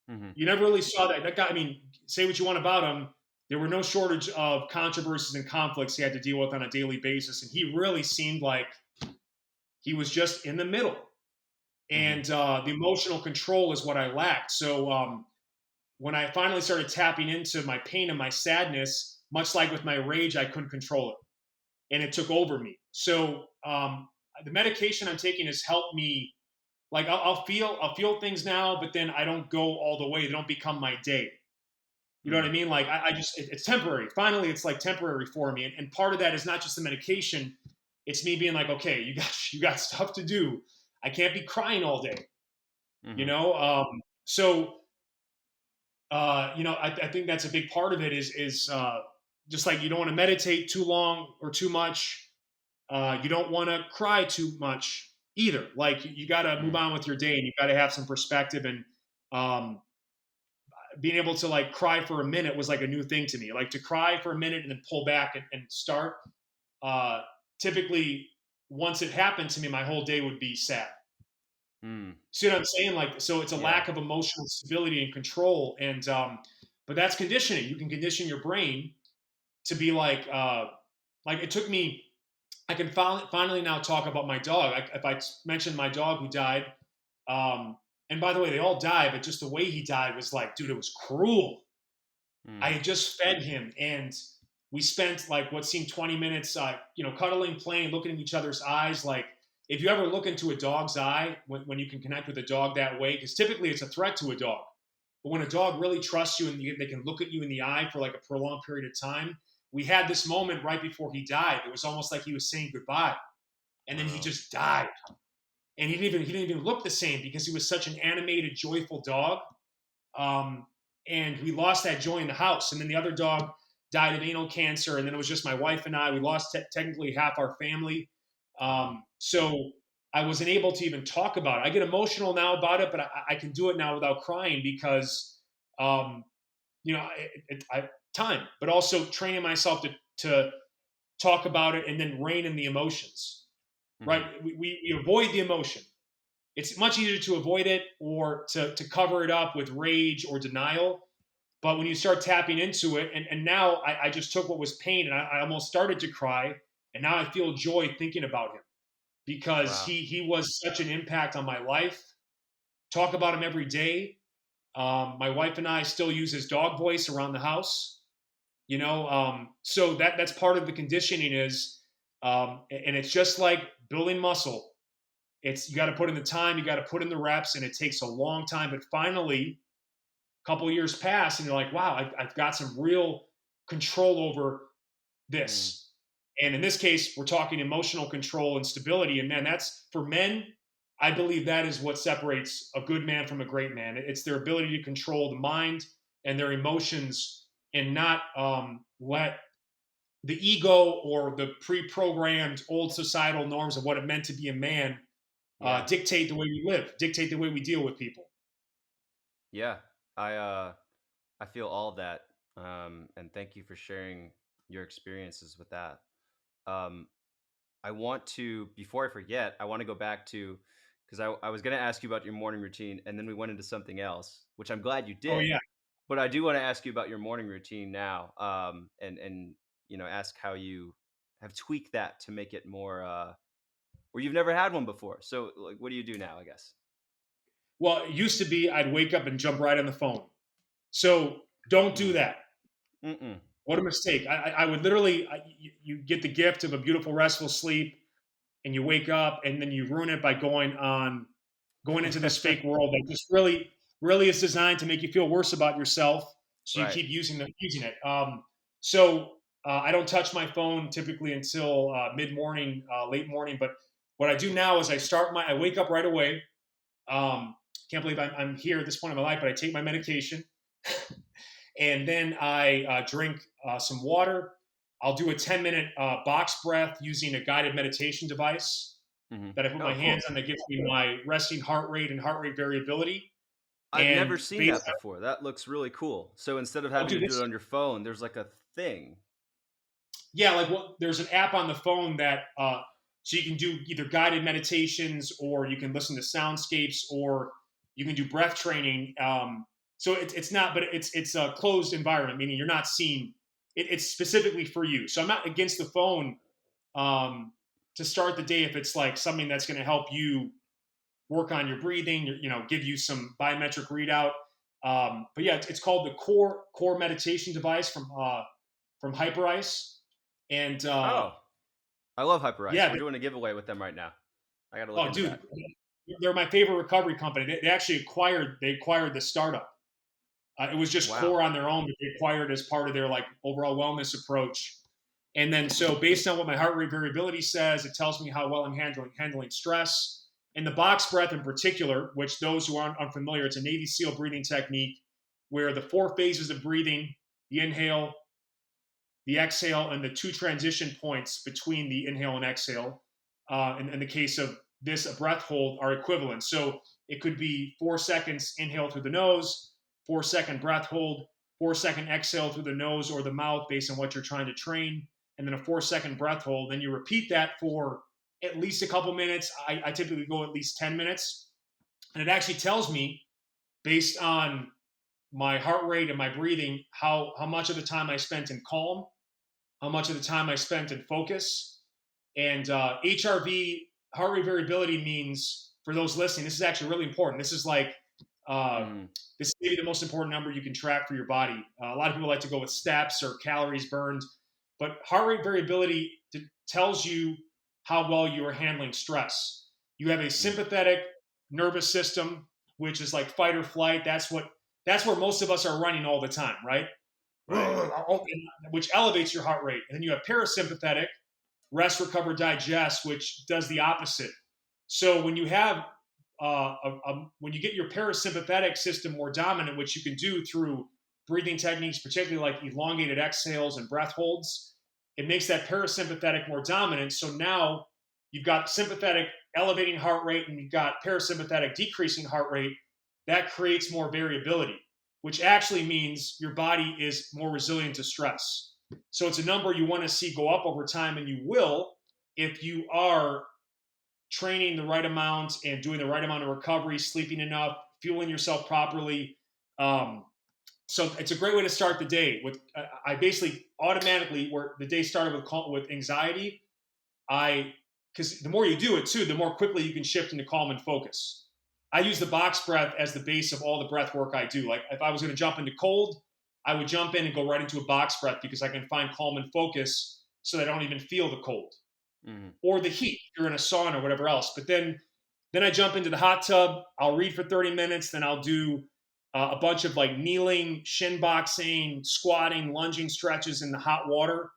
Hmm. you never really saw that. That guy, I mean, say what you want about him. There were no shortage of controversies and conflicts he had to deal with on a daily basis. And he really seemed like he was just in the middle. Hmm. And the emotional control is what I lacked. So when I finally started tapping into my pain and my sadness, much like with my rage, I couldn't control it, and it took over me. So the medication I'm taking has helped me. Like I'll feel things now, but then I don't go all the way. They don't become my day. You know what I Mm. mean? Like I just it's temporary. Finally, it's like temporary for me, and part of that is not just the medication. It's me being like, okay, you got stuff to do. I can't be crying all day. You Hmm. know, so I think that's a big part of it is just like you don't want to meditate too long or too much. You don't want to cry too much either. Like you got to move Mm. on with your day, and you got to have some perspective. And um, being able to like cry for a minute was like a new thing to me. Like to cry for a minute and then pull back and start. Uh, Typically, once it happened to me, my whole day would be sad. Mm. See what I'm saying? Like, so it's a Yeah. lack of emotional stability and control. And but that's conditioning. You can condition your brain to be like it took me. I can finally now talk about my dog. If I mentioned my dog who died, um, and by the way, they all died, but just the way he died was like, dude, it was cruel. I Mm. had just fed him, and we spent like what seemed 20 minutes, cuddling, playing, looking in each other's eyes. Like, if you ever look into a dog's eye when you can connect with a dog that way, because typically it's a threat to a dog. But when a dog really trusts you and they can look at you in the eye for like a prolonged period of time, we had this moment right before he died. It was almost like he was saying goodbye, and then he Wow. just died. And he didn't even look the same because he was such an animated, joyful dog. Um, and we lost that joy in the house. And then the other dog died of anal cancer. And then it was just my wife and I. We lost technically half our family. Wow. So I wasn't able to even talk about it. I get emotional now about it, but I can do it now without crying because, um, time, but also training myself to talk about it and then rein in the emotions, right? Hmm. We avoid the emotion. It's much easier to avoid it or to cover it up with rage or denial. But when you start tapping into it, and now I just took what was pain and I almost started to cry. And now I feel joy thinking about him because Wow. he was such an impact on my life. Talk about him every day. My wife and I still use his dog voice around the house. So that's part of the conditioning is, and it's just like building muscle. It's you got to put in the time, you got to put in the reps, and it takes a long time. But finally, a couple years pass, and you're like, wow, I've got some real control over Mm. this. And in this case, we're talking emotional control and stability. And man, that's for men. I believe that is what separates a good man from a great man. It's their ability to control the mind and their emotions, and not let the ego or the pre-programmed old societal norms of what it meant to be a man Yeah. dictate the way we live, dictate the way we deal with people. Yeah. I feel all of that. And thank you for sharing your experiences with that. Um, I want to, before I forget, I want to go back to, because I was going to ask you about your morning routine and then we went into something else, which I'm glad you Oh did. yeah. But I do want to ask you about your morning routine now, and ask how you have tweaked that to make it more, or you've never had one before. So, like, what do you do now? I guess. Well, it used to be I'd wake up and jump right on the phone. So don't do Mm. that. Mm-mm. What a mistake. I would literally, you get the gift of a beautiful, restful sleep, and you wake up, and then you ruin it by going into this fake world that just really is designed to make you feel worse about yourself. So you Right. keep using it. So I don't touch my phone typically until mid morning, late morning. But what I do now is I wake up right away. Can't believe I'm here at this point in my life, but I take my medication, and then I drink some water. I'll do a 10-minute box breath using a guided meditation device Hmm. that I put my Oh, hands cool. on that gives me my resting heart rate and heart rate variability. I've never And seen based that before. That looks really cool. So instead of on, oh, having to dude, do this, it on your phone, there's like a thing. yeah, like what, there's an app on the phone that, so you can do either guided meditations or you can listen to soundscapes or you can do breath training. So it's not, but it's a closed environment, meaning you're not seeing it's specifically for you. So I'm not against the phone to start the day if it's like something that's going to help you work on your breathing, give you some biometric readout. But yeah, it's called the Core Meditation Device from Hyperice, and Oh, I love Hyperice. yeah, We're doing a giveaway with them right now. I got to look oh into dude, that. they're my favorite recovery company. They actually acquired the startup. It was just Wow. Core on their own, but they acquired as part of their like overall wellness approach. And then so based on what my heart rate variability says, it tells me how well I'm handling stress. And the box breath in particular, which those who aren't unfamiliar, it's a Navy SEAL breathing technique where the 4 phases of breathing, the inhale, the exhale, and the 2 transition points between the inhale and exhale, in the case of this, a breath hold, are equivalent. So it could be 4 seconds inhale through the nose, 4 second breath hold, 4 second exhale through the nose or the mouth based on what you're trying to train, and then a 4 second breath hold. Then you repeat that for at least a couple minutes. I typically go at least 10 minutes. And it actually tells me, based on my heart rate and my breathing, how much of the time I spent in calm, how much of the time I spent in focus. And HRV, heart rate variability, means, for those listening, this is actually really important. This is like, uh, Mm. this is maybe the most important number you can track for your body. A lot of people like to go with steps or calories burned, but heart rate variability tells you how well you are handling stress. You have a Mm. sympathetic nervous system, which is like fight or flight. That's where most of us are running all the time, right? Right. Which elevates your heart rate. And then you have parasympathetic, rest, recover, digest, which does the opposite. So when you have when you get your parasympathetic system more dominant, which you can do through breathing techniques, particularly like elongated exhales and breath holds, it makes that parasympathetic more dominant. So now you've got sympathetic elevating heart rate and you've got parasympathetic decreasing heart rate. That creates more variability, which actually means your body is more resilient to stress. So it's a number you want to see go up over time, and you will if you are training the right amount and doing the right amount of recovery, sleeping enough, fueling yourself properly. Um, so it's a great way to start the day. With I basically automatically, where the day started with anxiety, because the more you do it too, the more quickly you can shift into calm and focus. I use the box breath as the base of all the breath work I do. Like if I was going to jump into cold, I would jump in and go right into a box breath because I can find calm and focus so that I don't even feel the cold Mm. or the heat if you're in a sauna or whatever else. But then I jump into the hot tub. I'll read for 30 minutes. Then I'll do a bunch of like kneeling, shin boxing, squatting, lunging stretches in the hot water,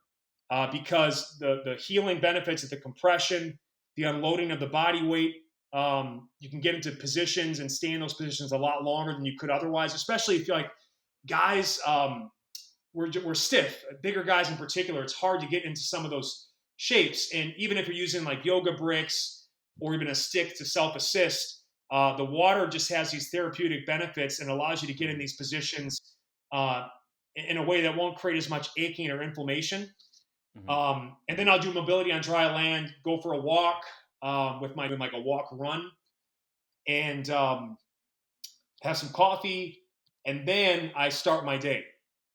because the healing benefits of the compression, the unloading of the body weight. You can get into positions and stay in those positions a lot longer than you could otherwise, especially if you're like guys, we're stiff. Bigger guys in particular, it's hard to get into some of those shapes. And even if you're using like yoga bricks or even a stick to self assist, the water just has these therapeutic benefits and allows you to get in these positions uh, in a way that won't create as much aching or inflammation. Mm-hmm. And then I'll do mobility on dry land, go for a walk with my like a walk run, and have some coffee, and then I start my day.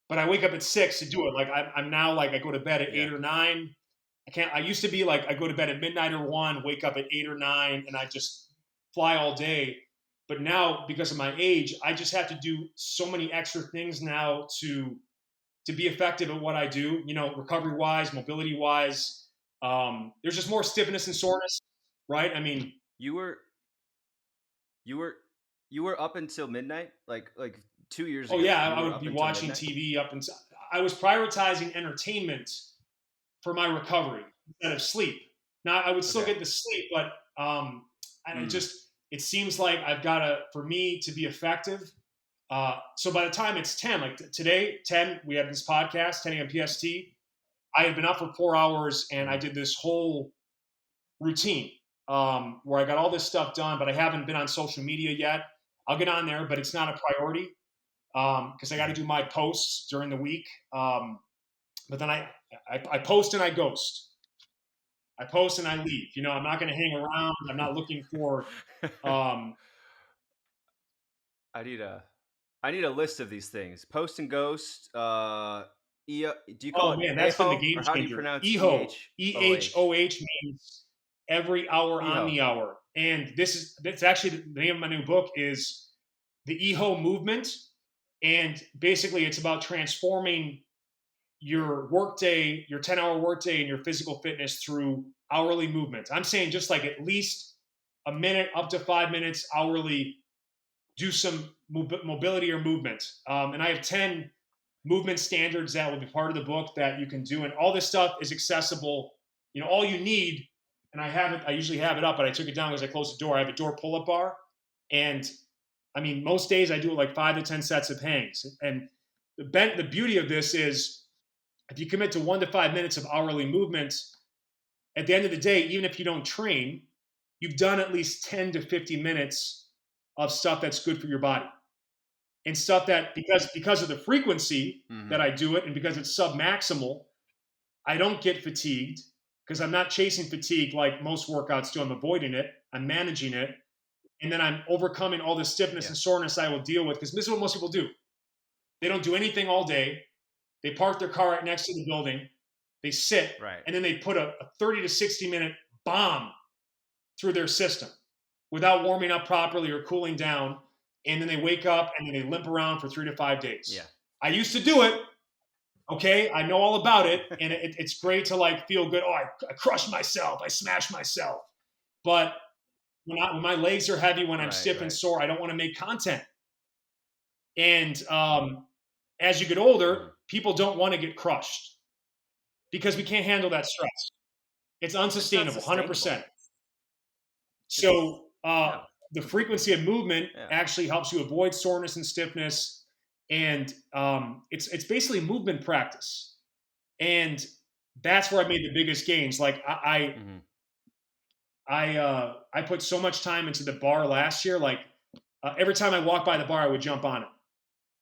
But I wake up at 6 to do it. Like I'm now like I go to bed at Yeah. 8 or 9. I can't. I used to be like I go to bed at midnight or 1, wake up at 8 or 9, and I just fly all day. But now because of my age, I just have to do so many extra things now to be effective at what I do. You know, recovery wise, mobility wise. There's just more stiffness and soreness, right? I mean, You were you were you were up until midnight, like 2 years oh ago. yeah, You I were would up be until watching midnight. TV up until I was prioritizing entertainment for my recovery instead of sleep. Now I would still Okay. get the sleep, but and it Mm. just it seems like I've got to for me to be effective. So by the time it's 10, like today, 10, we have this podcast, 10 a.m. PST. I had been up for 4 hours and I Mm-hmm. did this whole routine where I got all this stuff done, but I haven't been on social media yet. I'll get on there, but it's not a priority because I got to Mm-hmm. do my posts during the week. But then I post and I ghost. I post and I leave. You know, I'm not going to hang around. I'm not looking for. Um, I need a list of these things. Post and ghost. Do you call oh it man, that's been the eho game or how do you changer. pronounce EHO, EHOH? EHOH means every hour on Eho. the hour, and that's actually the name of my new book is the EHO movement, and basically it's about transforming your workday, your 10-hour workday, and your physical fitness through hourly movement. I'm saying just like at least a minute up to 5 minutes hourly, do some mobility or movement. And I have 10 movement standards that will be part of the book that you can do. And all this stuff is accessible. You know, all you need, and I have it, I usually have it up, but I took it down because I closed the door. I have a door pull up bar. And I mean, most days I do like 5 to 10 sets of hangs. And the beauty of this is if you commit to 1 to 5 minutes of hourly movement, at the end of the day, even if you don't train, you've done at least 10 to 50 minutes of stuff that's good for your body. And stuff that because of the frequency that Mm-hmm. I do it and because it's submaximal, I don't get fatigued because I'm not chasing fatigue like most workouts do. I'm avoiding it. I'm managing it. And then I'm overcoming all the stiffness Yeah. and soreness I will deal with because this is what most people do. They don't do anything all day. They park their car right next to the building. They sit, Right. and then they put a 30 to 60 minute bomb through their system without warming up properly or cooling down. And then they wake up and then they limp around for 3 to 5 days. Yeah. I used to do it. Okay, I know all about it, and it's great to like feel good. Oh, I crushed myself. I smashed myself. But when my legs are heavy, when I'm Right. stiff and Right. sore, I don't want to make content. And as you get older, Mm-hmm. people don't want to get crushed because we can't handle that stress. It's It's not unsustainable, sustainable. 100%. It's So no. the frequency of movement Yeah. actually helps you avoid soreness and stiffness, and it's basically movement practice, and that's where I made the biggest gains. Like Mm-hmm. I put so much time into the bar last year. Like every time I walked by the bar, I would jump on it,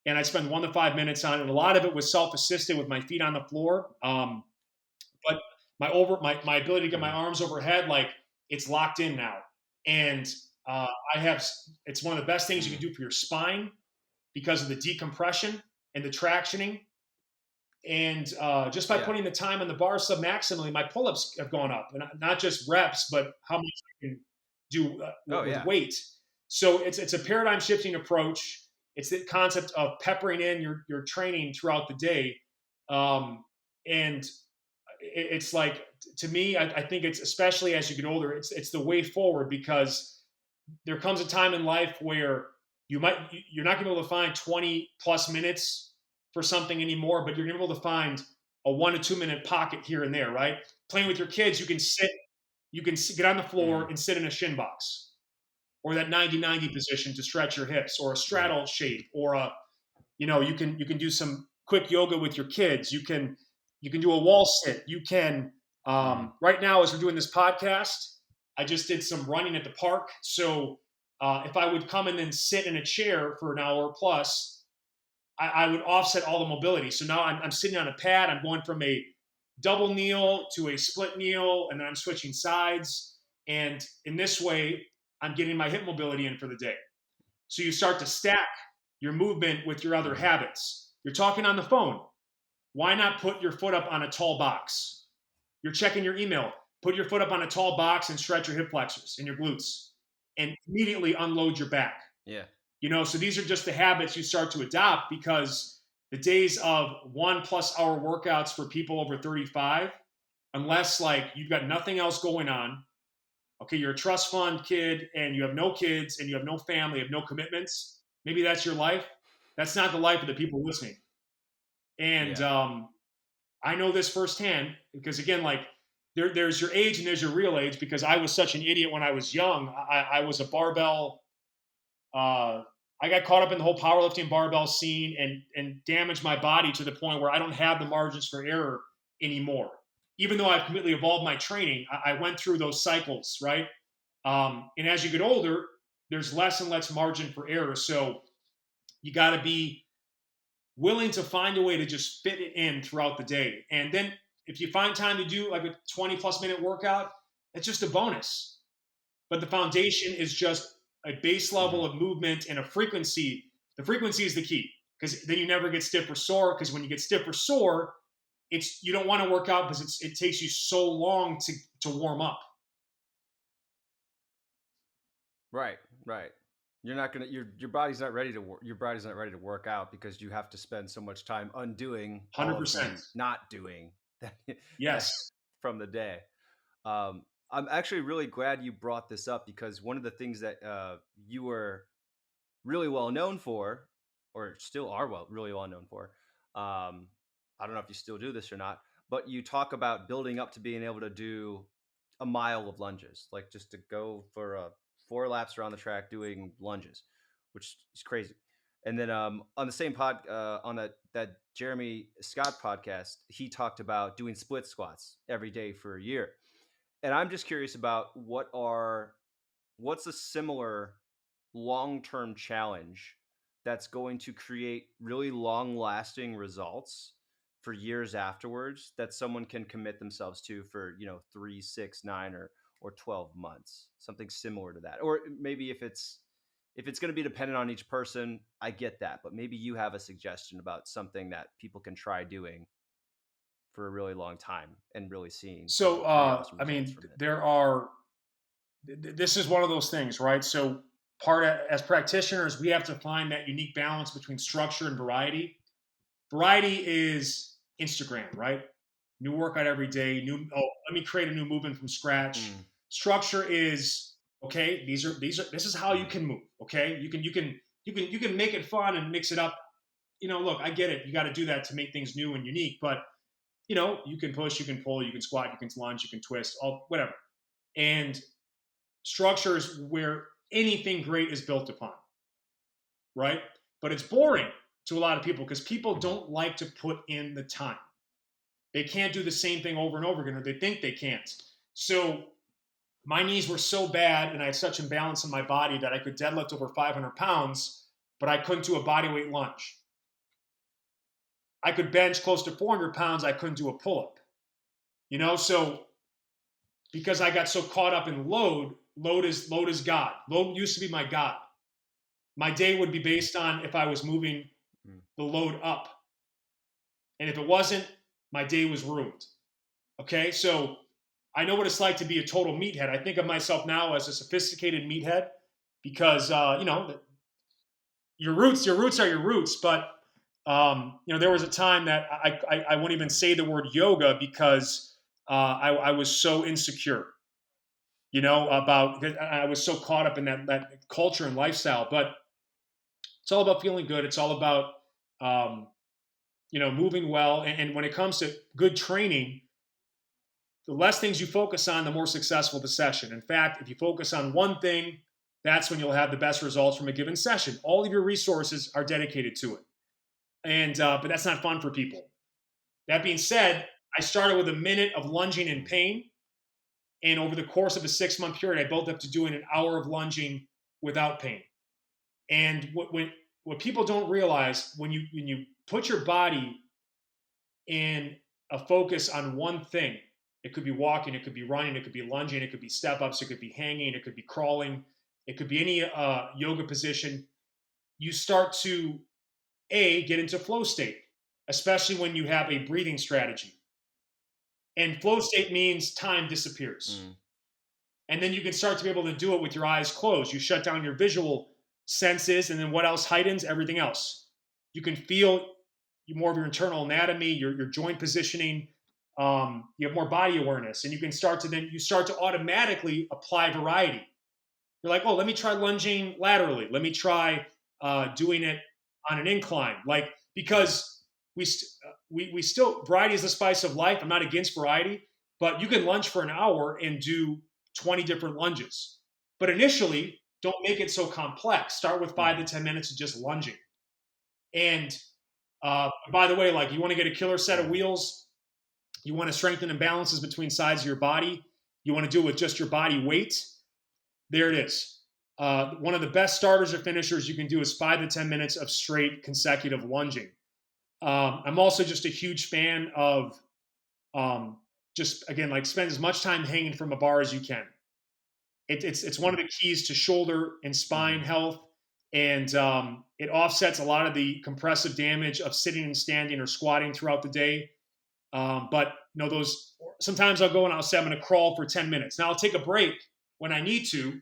and I'd spend 1 to 5 minutes on it. And a lot of it was self assisted with my feet on the floor. But my ability to get my Mm-hmm. arms overhead, like it's locked in now, and I have it's one of the best things you Mm-hmm. can do for your spine because of the decompression and the tractioning. And just by Yeah. putting the time on the bar submaximally, my pull-ups have gone up, and not just reps, but how much I can do Oh with yeah. weight. So it's a paradigm shifting approach. It's the concept of peppering in your training throughout the day, and it's like to me, I think it's especially as you get older, it's the way forward because there comes a time in life where you're not going to be able to find 20 plus minutes for something anymore, but you're going to be able to find a 1 to 2 minute pocket here and there, right? Playing with your kids, you can get on the Mm-hmm. floor and sit in a shin box or that 90-90 position to stretch your hips or a Mm-hmm. straddle shape or a you can do some quick yoga with your kids. You can do a wall sit. You can Mm. right now as we're doing this podcast, I just did some running at the park. So if I would come and then sit in a chair for an hour plus, I would offset all the mobility. So now I'm sitting on a pad. I'm going from a double kneel to a split kneel, and then I'm switching sides. And in this way, I'm getting my hip mobility in for the day. So you start to stack your movement with your other Mm. habits. You're talking on the phone. Why not put your foot up on a tall box? You're checking your email. Put your foot up on a tall box and stretch your hip flexors and your glutes and immediately unload your back. Yeah. So these are just the habits you start to adopt because the days of 1+ hour workouts for people over 35, unless like you've got nothing else going on, okay, you're a trust fund kid and you have no kids and you have no family, you have no commitments, maybe that's your life. That's not the life of the people listening. And Yeah. I know this firsthand because again, like there's your age and there's your real age because I was such an idiot when I was young. I was a barbell. I got caught up in the whole powerlifting barbell scene and damaged my body to the point where I don't have the margins for error anymore. Even though I've completely evolved my training, I went through those cycles, right? And as you get older, there's less and less margin for error. So you got to be willing to find a way to just fit it in throughout the day. And then if you find time to do like a 20+ minute workout, it's just a bonus. But the foundation is just a base level Mm-hmm. of movement and a frequency. The frequency is the key because then you never get stiff or sore. Because when you get stiff or sore, you don't want to work out because it takes you so long to warm up. Right. Right. You're not gonna. Your body's not ready to work. Your body's not ready to work out because you have to spend so much time undoing all of 100%. the not doing that, that Yes. from the day. I'm actually really glad you brought this up because one of the things that you were really well known for, or still are really well known for. I don't know if you still do this or not, but you talk about building up to being able to do a mile of lunges, like just to go for 4 laps around the track doing lunges, which is crazy. And then on the same on that Jeremy Scott podcast, he talked about doing split squats every day for a year. And I'm just curious about what's a similar long-term challenge that's going to create really long-lasting results for years afterwards that someone can commit themselves to for 3, 6, 9, or 12 months, something similar to that. Or maybe if it's going to be dependent on each person, I get that, but maybe you have a suggestion about something that people can try doing for a really long time and really seeing some So, pretty awesome I results mean, from it. this is one of those things, right? So, as practitioners, we have to find that unique balance between structure and variety. Variety is Instagram, right? New workout every day. Let me create a new movement from scratch. Mm, Structure is okay. This is how you mhm. can move. Okay, you can make it fun and mix it up. Look, I get it. You got to do that to make things new and unique, but you can push, you can pull, you can squat, you can lunge, you can twist, all whatever. And structure is where anything great is built upon, right? But it's boring to a lot of people because people Mhm. don't like to put in the time. They can't do the same thing over and over again, or they think they can't. So my knees were so bad and I had such imbalance in my body that I could deadlift over 500 pounds, but I couldn't do a bodyweight lunge. I could bench close to 400 pounds. I couldn't do a pull up. So because I got so caught up in load is God. Load used to be my God. My day would be based on if I was moving Mm. the load up. And if it wasn't, my day was ruined. Okay, so I know what it's like to be a total meathead. I think of myself now as a sophisticated meathead because your roots are your roots. But there was a time that I wouldn't even Mm. say the word yoga because I was so insecure. About I was so caught up in that culture and lifestyle. But it's all about feeling good. It's all about um, moving well. And when it comes to good training, the less things you focus on, the more successful the session. In fact, if you focus on one thing, that's when you'll have the best results from a given session. All of your resources are dedicated to it. and but that's not fun for people. That being said, I started with a minute of lunging in Mm. pain, and over the course of a 6 month period, I built up to doing an hour of lunging without pain. And what people don't realize, when you put your body in a focus on one thing, it could be walking, it could be running, it could be lunging, it could be step ups, it could be hanging, it could be crawling, it could be any yoga position. You start to get into flow state, especially when you have a breathing strategy. And flow state means time disappears. Mm. And then you can start to be able to do it with your eyes closed. You shut down your visual senses, and then what else heightens? Everything else. You can feel more of your internal anatomy, your joint positioning. You have more body awareness, and you start to automatically apply variety. You're like, oh, let me try lunging laterally. Let me try doing it on an incline, like, because we still, variety is the spice of life. I'm not against variety, but you can lunge for an hour and do 20 different lunges. But initially, don't make it so complex. Start with 5 to 10 minutes of just lunging. And by the way, like, you want to get a killer set of wheels, you want to strengthen imbalances between sides of your body, you want to do it with just your body weight. There it is. One of the best starters or finishers you can do is 5 to 10 minutes of straight consecutive lunging. I'm also just a huge fan of just, again, like, spend as much time hanging from a bar as you can. It's one of the keys to shoulder and spine Mhm. health, and it offsets a lot of the compressive damage of sitting and standing or squatting throughout the day. But those, sometimes I'll go and I'll say I'm going to crawl for 10 minutes. Now I'll take a break when I need to,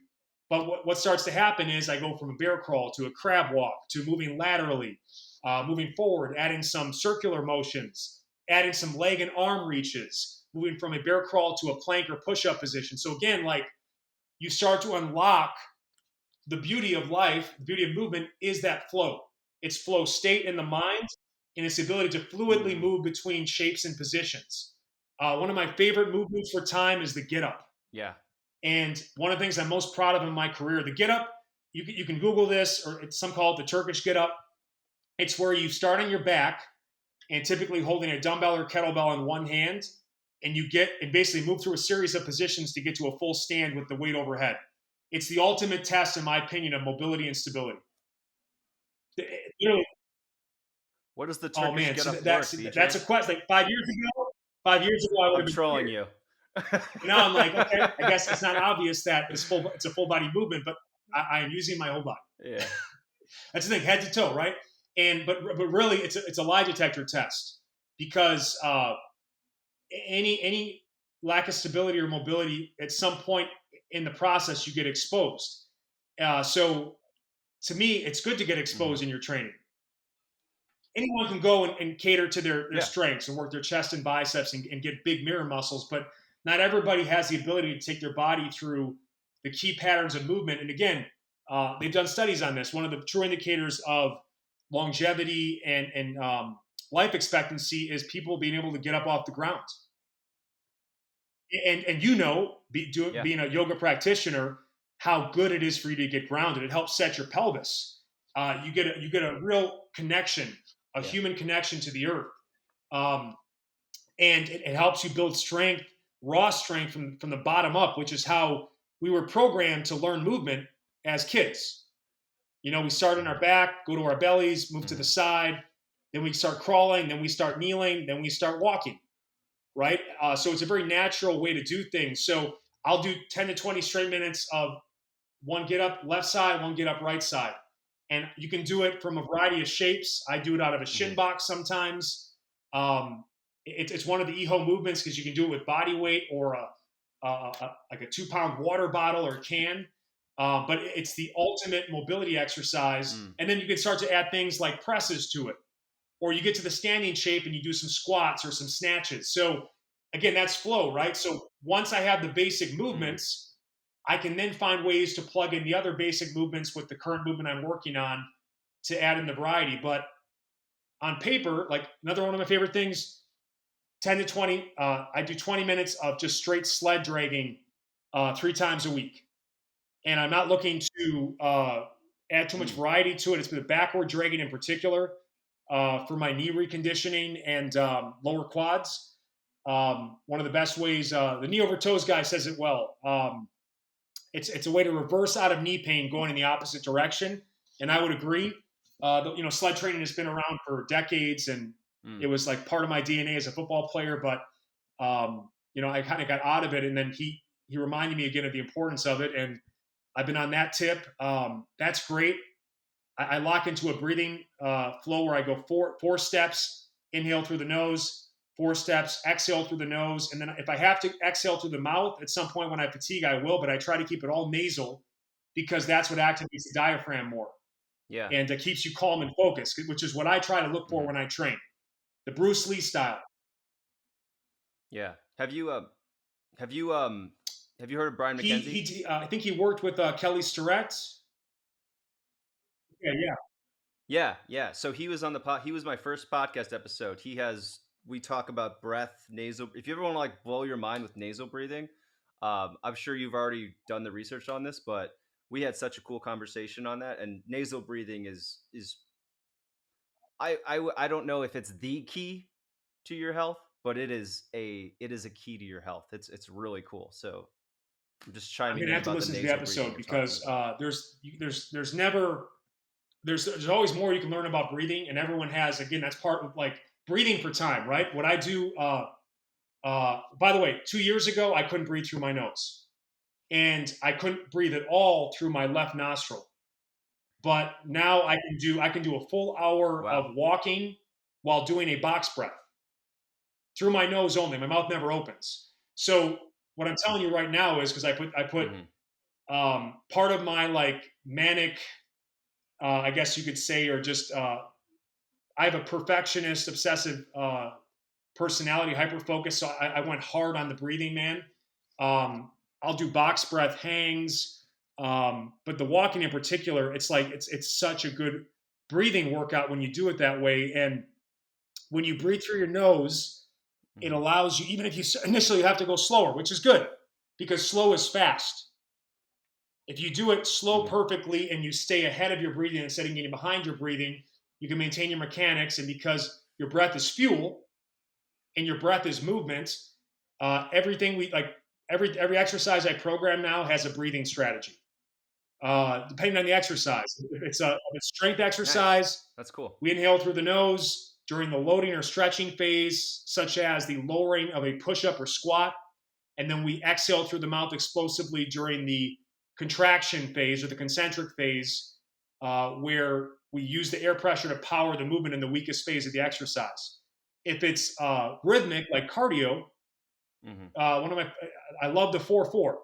but what starts to happen is I go from a bear crawl to a crab walk to moving laterally, moving forward, adding some circular motions, adding some leg and arm reaches, moving from a bear crawl to a plank or push up position. So again, like, you start to unlock the beauty of life. The beauty of movement is that flow. It's flow state in the mind, and its ability to fluidly Mm. move between shapes and positions. One of my favorite movements for time is the get up. Yeah. And one of the things I'm most proud of in my career, the get up, you can Google this, or some call it the Turkish get up. It's where you start on your back and typically holding a dumbbell or kettlebell in one hand, and you get and basically move through a series of positions to get to a full stand with the weight overhead. It's the ultimate test, in my opinion, of mobility and stability. Literally, What does the oh Turkish man, get so up that's work, that's BJ? a question. Like 5 years ago, 5 years ago, I would I'm have been trolling scared. you. But now I'm like, okay, I guess it's not obvious that it's a full body movement, but I am using my whole body. Yeah. That's the thing, head to toe, right? And but really, it's a lie detector test, because any lack of stability or mobility, at some point in the process, you get exposed. So to me, it's good to get Mhm. exposed in your training. Anyone can go and cater to their Yeah. strengths and work their chest and biceps and get big mirror muscles, but not everybody has the ability to take their body through the key patterns of movement. And again, they've done studies on this. One of the true indicators of longevity and life expectancy is people being able to get up off the ground. And Yeah. being a yoga practitioner, how good it is for you to get grounded. It helps set your pelvis. You get a real connection, a Yeah. human connection to the earth, um, and it helps you build strength, raw strength from the bottom up, which is how we were programmed to learn movement as kids. We start on our back, go to our bellies, move to the Mhm. side, then we start crawling, then we start kneeling, then we start walking, right? So it's a very natural way to do things. So I'll do 10 to 20 straight minutes of one get up left side, one get up right side. And you can do it from a variety of shapes. I do it out of a shin Mhm. box sometimes. It's one of the EHO movements, because you can do it with body weight or like a 2 pound water bottle or can. But it's the ultimate mobility exercise. Mm. And then you can start to add things like presses to it, or you get to the standing shape and you do some squats or some snatches. So again, that's flow, right? So once I have the basic Mhm. movements, I can then find ways to plug in the other basic movements with the current movement I'm working on to add in the variety. But on paper, like, another one of my favorite things, 10 to 20, I do 20 minutes of just straight sled dragging 3 times a week. And I'm not looking to add too much Mm. variety to it. It's the backward dragging in particular. for my knee reconditioning and lower quads. One of the best ways, the knee over toes guy says it well. It's a way to reverse out of knee pain going in the opposite direction, and I would agree. Sled training has been around for decades, and it was like part of my DNA as a football player. But I kind of got out of it, and then he reminded me again of the importance of it, and I've been on that tip. That's great. I lock into a breathing flow where I go four steps, inhale through the nose, 4 steps, exhale through the nose. And then if I have to exhale through the mouth, at some point when I fatigue, I will, but I try to keep it all nasal because that's what activates the diaphragm more. Yeah. And it keeps you calm and focused, which is what I try to look for when I train. The Bruce Lee style. Yeah. Have you heard of Brian McKenzie? I think he worked with Kelly Starrett. Yeah. So he was on he was my first podcast episode. We talk about breath, nasal. If you ever want to like blow your mind with nasal breathing, I'm sure you've already done the research on this, but we had such a cool conversation on that. And nasal breathing is I don't know if it's the key to your health, but it is a key to your health. It's really cool. So I'm just chiming in. I'm gonna have to listen to the episode because there's always more you can learn about breathing, and everyone has, again, that's part of like breathing for time, right? What I do, by the way, 2 years ago, I couldn't breathe through my nose, and I couldn't breathe at all through my left nostril. But now I can do a full hour of walking while doing a box breath through my nose only. My mouth never opens. So what I'm telling you right now is because I put part of my like manic, I guess you could say, or just I have a perfectionist, obsessive personality, hyper focus. So I went hard on the breathing, man. I'll do box breath hangs. But the walking in particular, it's like it's such a good breathing workout when you do it that way. And when you breathe through your nose, it allows you, even if you initially have to go slower, which is good because slow is fast. If you do it slow perfectly and you stay ahead of your breathing instead of getting behind your breathing, you can maintain your mechanics. And because your breath is fuel and your breath is movement, everything every exercise I program now has a breathing strategy. Depending on the exercise. If it's a strength exercise, nice. That's cool. We inhale through the nose during the loading or stretching phase, such as the lowering of a push-up or squat. And then we exhale through the mouth explosively during the contraction phase or the concentric phase, where we use the air pressure to power the movement in the weakest phase of the exercise. If it's rhythmic, like cardio, I love the 4-4.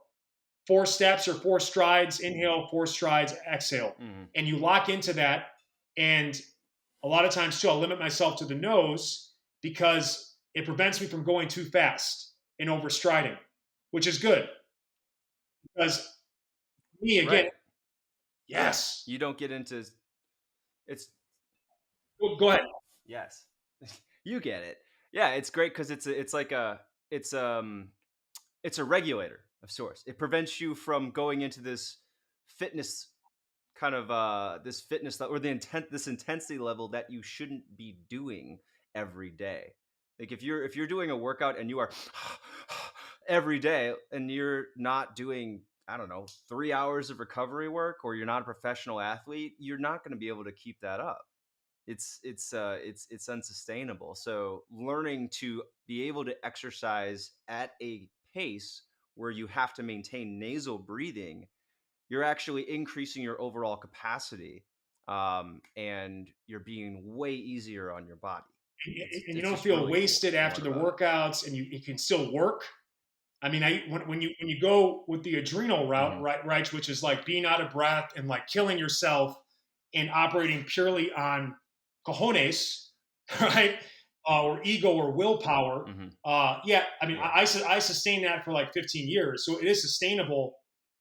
4 steps or 4 strides, inhale, 4 strides, exhale. And you lock into that. And a lot of times too, I'll limit myself to the nose because it prevents me from going too fast and overstriding, which is good. Because me, again, yes. You don't get into it's. Go ahead. Yes. You get it. Yeah, it's great because it's a regulator of sorts. It prevents you from going into this fitness kind of this fitness or this intensity level that you shouldn't be doing every day. Like if you're doing a workout and you are every day and you're not doing, I don't know, 3 hours of recovery work, or you're not a professional athlete, you're not going to be able to keep that up. It's unsustainable. So learning to be able to exercise at a pace where you have to maintain nasal breathing, you're actually increasing your overall capacity, and you're being way easier on your body. And you don't feel really wasted after the workouts, and you can still work. I mean, when you go with the adrenal route, right, which is like being out of breath and like killing yourself and operating purely on cojones, right? Or ego or willpower. I mean, I sustained that for like 15 years. So it is sustainable,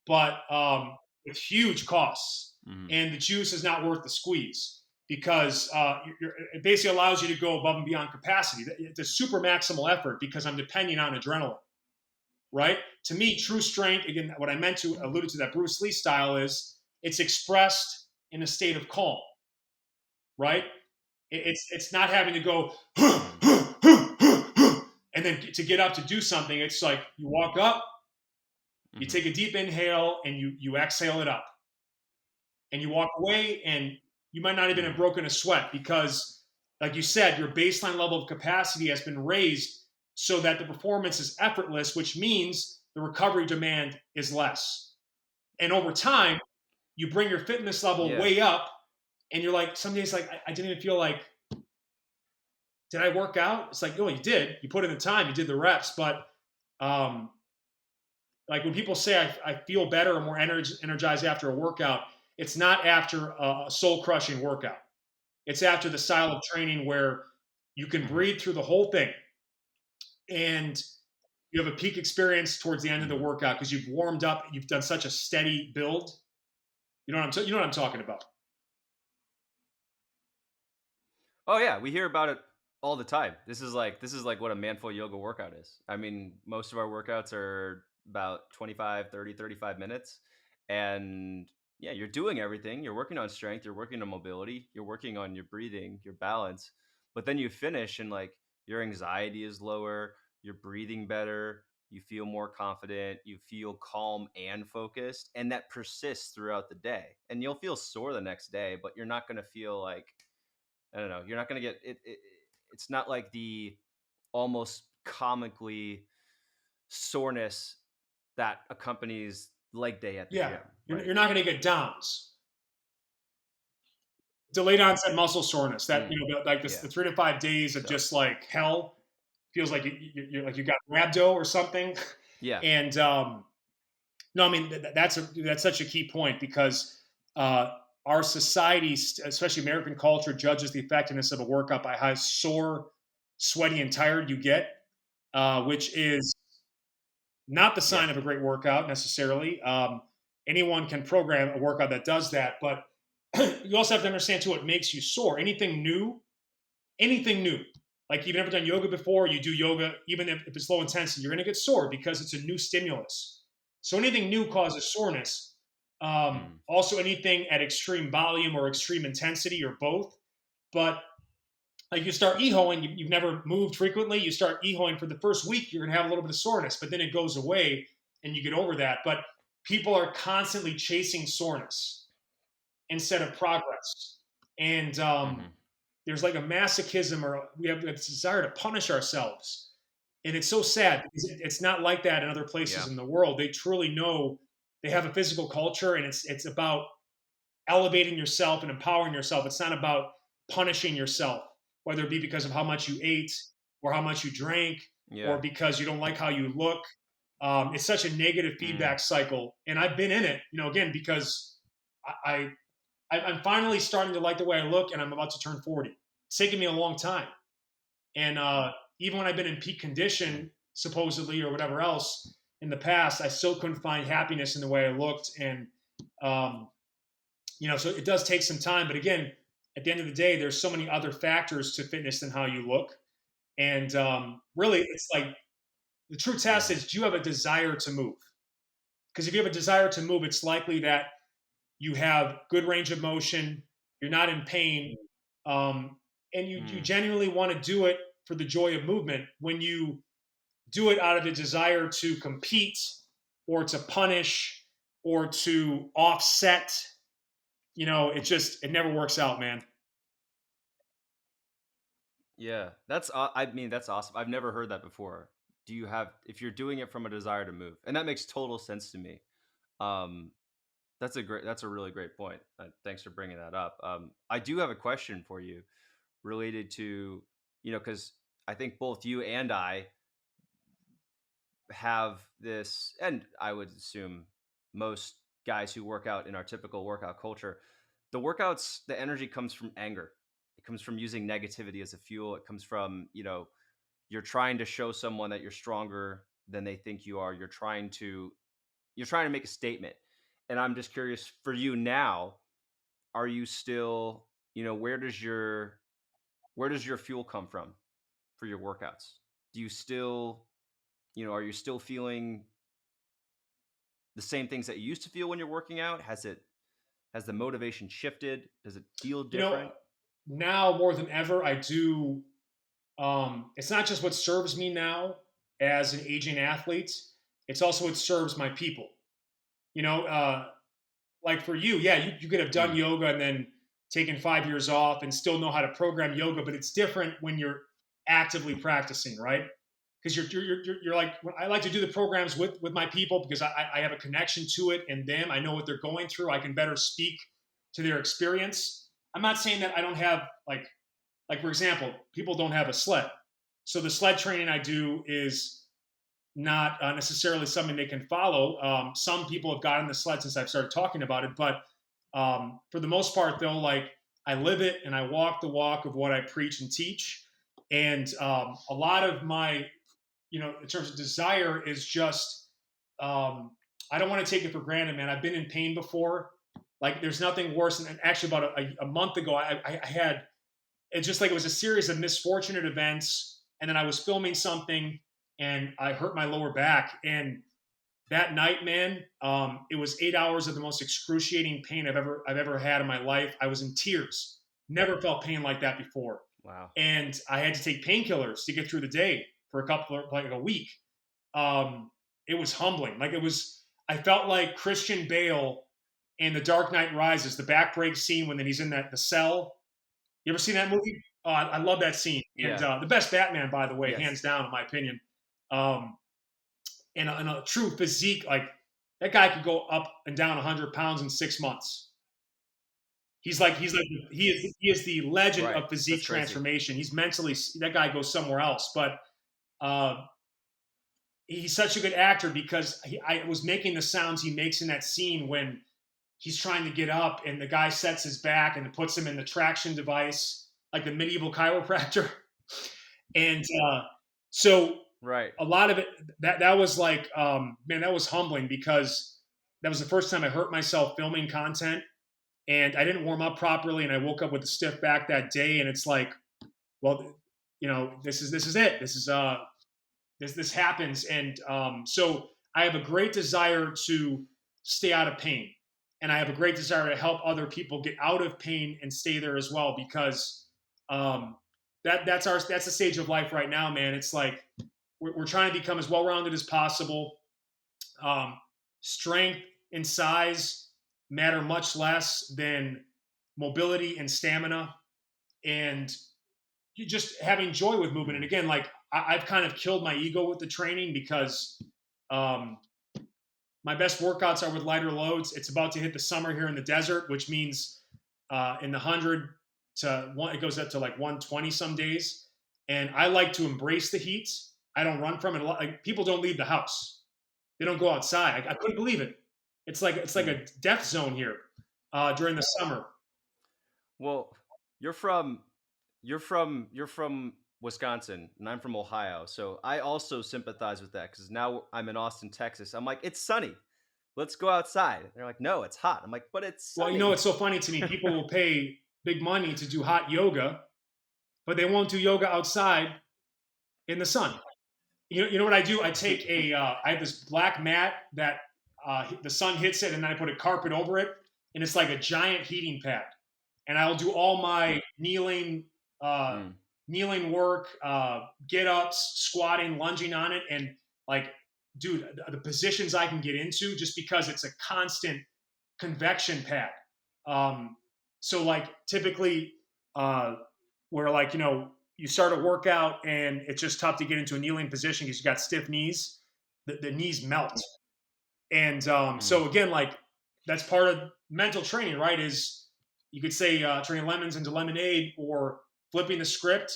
but with huge costs. And the juice is not worth the squeeze because it basically allows you to go above and beyond capacity. It's a super maximal effort because I'm depending on adrenaline, right? To me, true strength, again, what I meant to allude to that Bruce Lee style is it's expressed in a state of calm, right? It's not having to go Mm-hmm. and then to get up to do something. It's like you walk up, you Mm-hmm. take a deep inhale, and you exhale it up, and you walk away, and you might not even have Mm-hmm. broken a sweat because, like you said, your baseline level of capacity has been raised so that the performance is effortless, which means the recovery demand is less. And over time, you bring your fitness level Yeah. way up, and you're like, some days, like, I didn't even feel like, did I work out? It's like, oh, you did. You put in the time, you did the reps, but um, like when people say I feel better or more energized after a workout, it's not after a soul crushing workout. It's after the style of training where you can Mm-hmm. breathe through the whole thing and you have a peak experience towards the end of the Mm-hmm. workout because you've warmed up, you've done such a steady build. You know what I'm talking about. Oh yeah, we hear about it all the time. This is like what a manful yoga workout is. I mean, most of our workouts are about 25, 30, 35 minutes. And yeah, you're doing everything. You're working on strength, you're working on mobility, you're working on your breathing, your balance. But then you finish and like your anxiety is lower, you're breathing better, you feel more confident, you feel calm and focused, and that persists throughout the day. And you'll feel sore the next day, but you're not going to feel like I don't know. You're not going to get it. It's not like the almost comically soreness that accompanies leg day at the Yeah, gym, right? you're not going to get downs. Delayed onset muscle soreness. That Mm, like this, yeah. the 3 to 5 days of So just like hell feels like you're like you got rhabdo or something. yeah. And no, I mean that's such a key point because our society, especially American culture, judges the effectiveness of a workout by how sore, sweaty, and tired you get, which is not the Yeah. sign of a great workout necessarily. Anyone can program a workout that does that, but you also have to understand too what makes you sore. Anything new. Like you've never done yoga before, you do yoga, even if it's low intensity, you're going to get sore because it's a new stimulus. So anything new causes soreness. Mm, Also, anything at extreme volume or extreme intensity or both. But like you start ehoing, you've never moved frequently. You start ehoing for the first week, you're going to have a little bit of soreness, but then it goes away and you get over that. But people are constantly chasing soreness instead of progress. And mm-hmm. there's like a masochism or we have this desire to punish ourselves. And it's so sad because it's not like that in other places Yeah. in the world. They truly know they have a physical culture and it's about elevating yourself and empowering yourself. It's not about punishing yourself, whether it be because of how much you ate or how much you drank or Yeah. because you don't like how you look. It's such a negative Mm, feedback cycle. And I've been in it, again, because I'm finally starting to like the way I look and I'm about to turn 40. It's taken me a long time. And even when I've been in peak mm, condition, supposedly, or whatever else in the past, I still couldn't find happiness in the way I looked. And, um, so it does take some time. But again, at the end of the day, there's so many other factors to fitness than how you look. And really, it's like the true test mm-hmm. is do you have a desire to move? Because if you have a desire to move, it's likely that you have good range of motion, you're not in pain, um, and you Mm, genuinely want to do it for the joy of movement. When you do it out of a desire to compete or to punish or to offset, it never works out, man. yeah. I mean, that's awesome. I've never heard that before. Do you have, if you're doing it from a desire to move, and that makes total sense to me. Um, that's a really great point. Thanks for bringing that up. I do have a question for you related to, because I think both you and I have this, and I would assume most guys who work out in our typical workout culture, the energy comes from anger. It comes from using negativity as a fuel. It comes from, you're trying to show someone that you're stronger than they think you are. You're trying to make a statement. And I'm just curious for you now, are you still, where does your fuel come from for your workouts? Do you still, are you still feeling the same things that you used to feel when you're working out? Has the motivation shifted? Does it feel You know, different? now more than ever, I do. It's not just what serves me now as an aging athlete; it's also what serves my people. You know, like for you, yeah, you could have done Mm, yoga and then taken 5 years off and still know how to program yoga, but it's different when you're actively practicing, right? Because you're like, I like to do the programs with my people because I have a connection to it and them. I know what they're going through. I can better speak to their experience. I'm not saying that I don't have like for example, people don't have a sled, so the sled training I do is not necessarily something they can follow. Some people have gotten the sled since I've started talking about it, but for the most part, though, like I live it and I walk the walk of what I preach and teach. And a lot of my, in terms of desire, is just um, I don't want to take it for granted, man. I've been in pain before. Like, there's nothing worse. And actually, about a month ago, I had it's just like it was a series of misfortunate events, and then I was filming something and I hurt my lower back. And that night, man, it was 8 hours of the most excruciating pain I've ever had in my life. I was in tears. Never felt pain like that before, wow. and I had to take painkillers to get through the day for like a week. It was humbling. Like it was, I felt like Christian Bale in The Dark Knight Rises, the backbreak scene when then he's in the cell. You ever seen that movie? Oh, I love that scene. And Yeah. the best Batman, by the way, hands Yes. down, in my opinion. Um, and a true physique, like that guy could go up and down 100 pounds in 6 months. He is the legend Right. of physique That's crazy. transformation. He's mentally that guy goes somewhere else, but uh, he's such a good actor because I was making the sounds he makes in that scene when he's trying to get up and the guy sets his back and puts him in the traction device, like the medieval chiropractor. And so Right. a lot of it that was like, man, that was humbling because that was the first time I hurt myself filming content, and I didn't warm up properly, and I woke up with a stiff back that day, and it's like, well, this is it. This happens, and so I have a great desire to stay out of pain, and I have a great desire to help other people get out of pain and stay there as well because um, that's the stage of life right now, man. It's like we're trying to become as well rounded as possible. Um, Strength and size matter much less than mobility and stamina, and you just having joy with movement. And Mm, again, like I've kind of killed my ego with the training because um, my best workouts are with lighter loads. It's about to hit the summer here in the desert, which means in the 100 to one, it goes up to like 120 some days. And I like to embrace the heat. I don't run from it. Like, people don't leave the house. They don't go outside. I couldn't believe it. It's like mm. a death zone here during the summer. Well, you're from you're from Wisconsin, and I'm from Ohio, so I also sympathize with that because now I'm in Austin, Texas. I'm like, it's sunny. Let's go outside. They're like, no, it's hot. I'm like, but it's Well, sunny. it's so funny to me. People will pay big money to do hot yoga, but they won't do yoga outside in the sun. You know what I do? I have this black mat that the sun hits it, and then I put a carpet over it, and it's like a giant heating pad. And I'll do all my uh, Mm, kneeling work, get ups, squatting, lunging on it, and like, dude, the positions I can get into just because it's a constant convection pad. Um, so like typically, uh, where like you start a workout and it's just tough to get into a kneeling position because you got stiff knees. The knees melt, and mm, so again, like that's part of mental training, right? Is you could say turning lemons into lemonade or flipping the script.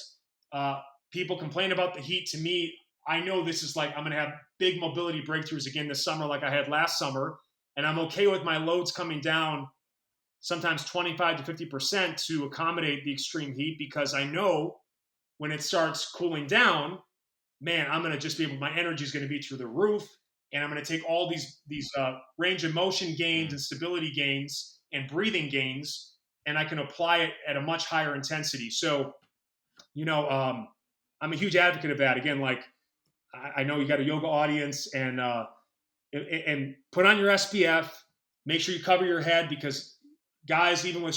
Uh, People complain about the heat. To me, I know this is like I'm going to have big mobility breakthroughs again this summer, like I had last summer, and I'm okay with my loads coming down sometimes 25 to 50% to accommodate the extreme heat because I know when it starts cooling down, man, I'm going to just be able, my energy is going to be through the roof. And I'm going to take all these range of motion gains mm. and stability gains and breathing gains, and I can apply it at a much higher intensity. So, you know, um, I'm a huge advocate of that. Again, like I know you got a yoga audience, and put on your SPF. Make sure you cover your head because guys, even with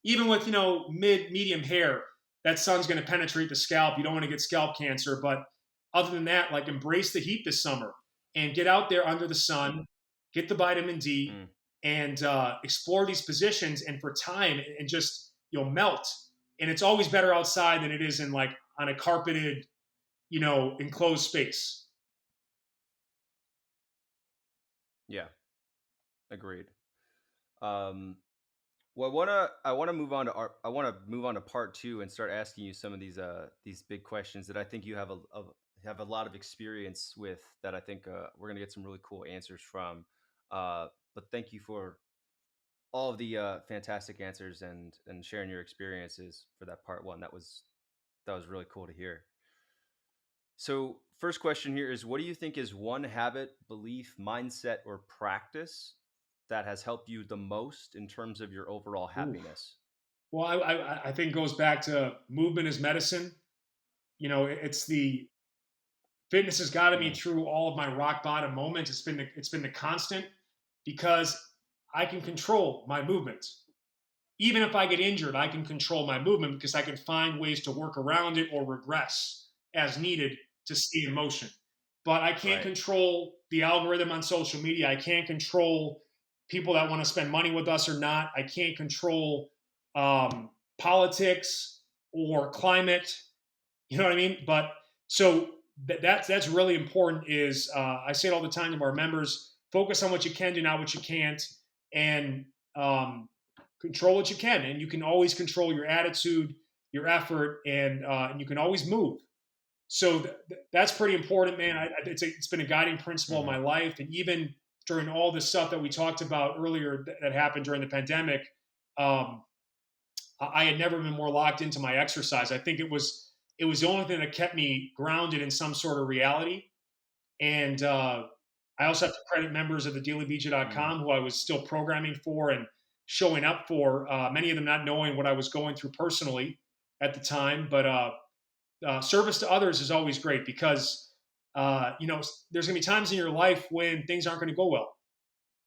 even with, medium hair, that sun's going to penetrate the scalp. You don't want to get scalp cancer. But other than that, like, embrace the heat this summer and get out there under the sun, get the vitamin D, Mm, and explore these positions. And for time, and just, you'll melt. And it's always better outside than it is in, like, on a carpeted, enclosed space. yeah, agreed. Um, well, I wanna move on to part two and start asking you some of these big questions that I think you have a lot of experience with, that I think we're gonna get some really cool answers from. But thank you for all of the fantastic answers and sharing your experiences for that part one. That was really cool to hear. So, first question here is, what do you think is one habit, belief, mindset, or practice that has helped you the most in terms of your overall Ooh. happiness? Well, I think it goes back to movement is medicine. It's the fitness has gotten me Mm, through all of my rock bottom moments. It's been the constant, because I can control my movement. Even if I get injured, I can control my movement because I can find ways to work around it or regress as needed to stay in motion. But I can't right. control the algorithm on social media. I can't control people that want to spend money with us or not. I can't control politics or climate. You know what I mean? But so that's really important. Is I say it all the time to our members: focus on what you can do, not what you can't, and um, control what you can. And you can always control your attitude, your effort, and you can always move. So that's pretty important, man. It's been a guiding principle in Hmm. my life, and even during all the stuff that we talked about earlier that happened during the pandemic. Um, I had never been more locked into my exercise. I think it was the only thing that kept me grounded in some sort of reality. And I also have to credit members of the Mm, dailybeach.com who I was still programming for and showing up for. Many of them not knowing what I was going through personally at the time, but service to others is always great, because there's going to be times in your life when things aren't going to go well.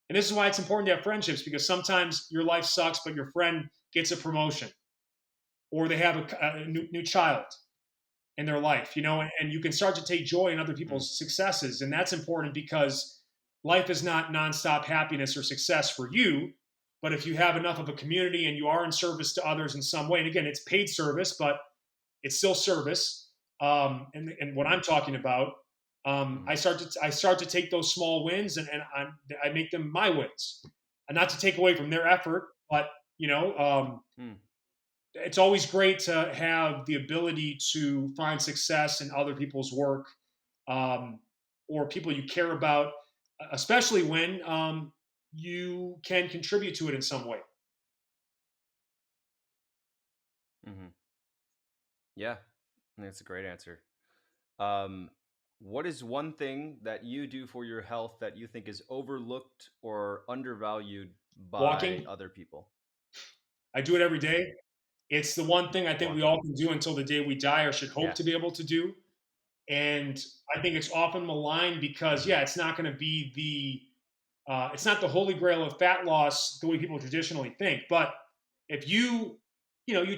And this is why it's important to have friendships, because sometimes your life sucks, but your friend gets a promotion, or they have a new child in their life, and you can start to take joy in other mm, people's successes. And that's important, because life is not nonstop happiness or success for you. But if you have enough of a community and you are in service to others in some way, and again, it's paid service, but it's still service. And what I'm talking about, mhm, I start to take those small wins, I make them my wins, and not to take away from their effort, but you know, um, mm, it's always great to have the ability to find success in other people's work, um, or people you care about, especially when you can contribute to it in some way. mhm. Yeah, I think that's a great answer. Um, what is one thing that you do for your health that you think is overlooked or undervalued by Walking, other people? I do it every day. It's the one thing I think we Walking. all can do until the day we die, or should hope Yeah. to be able to do. And I think it's often maligned because, Hmm. yeah, it's not going to be it's not the holy grail of fat loss the way people traditionally think. But if you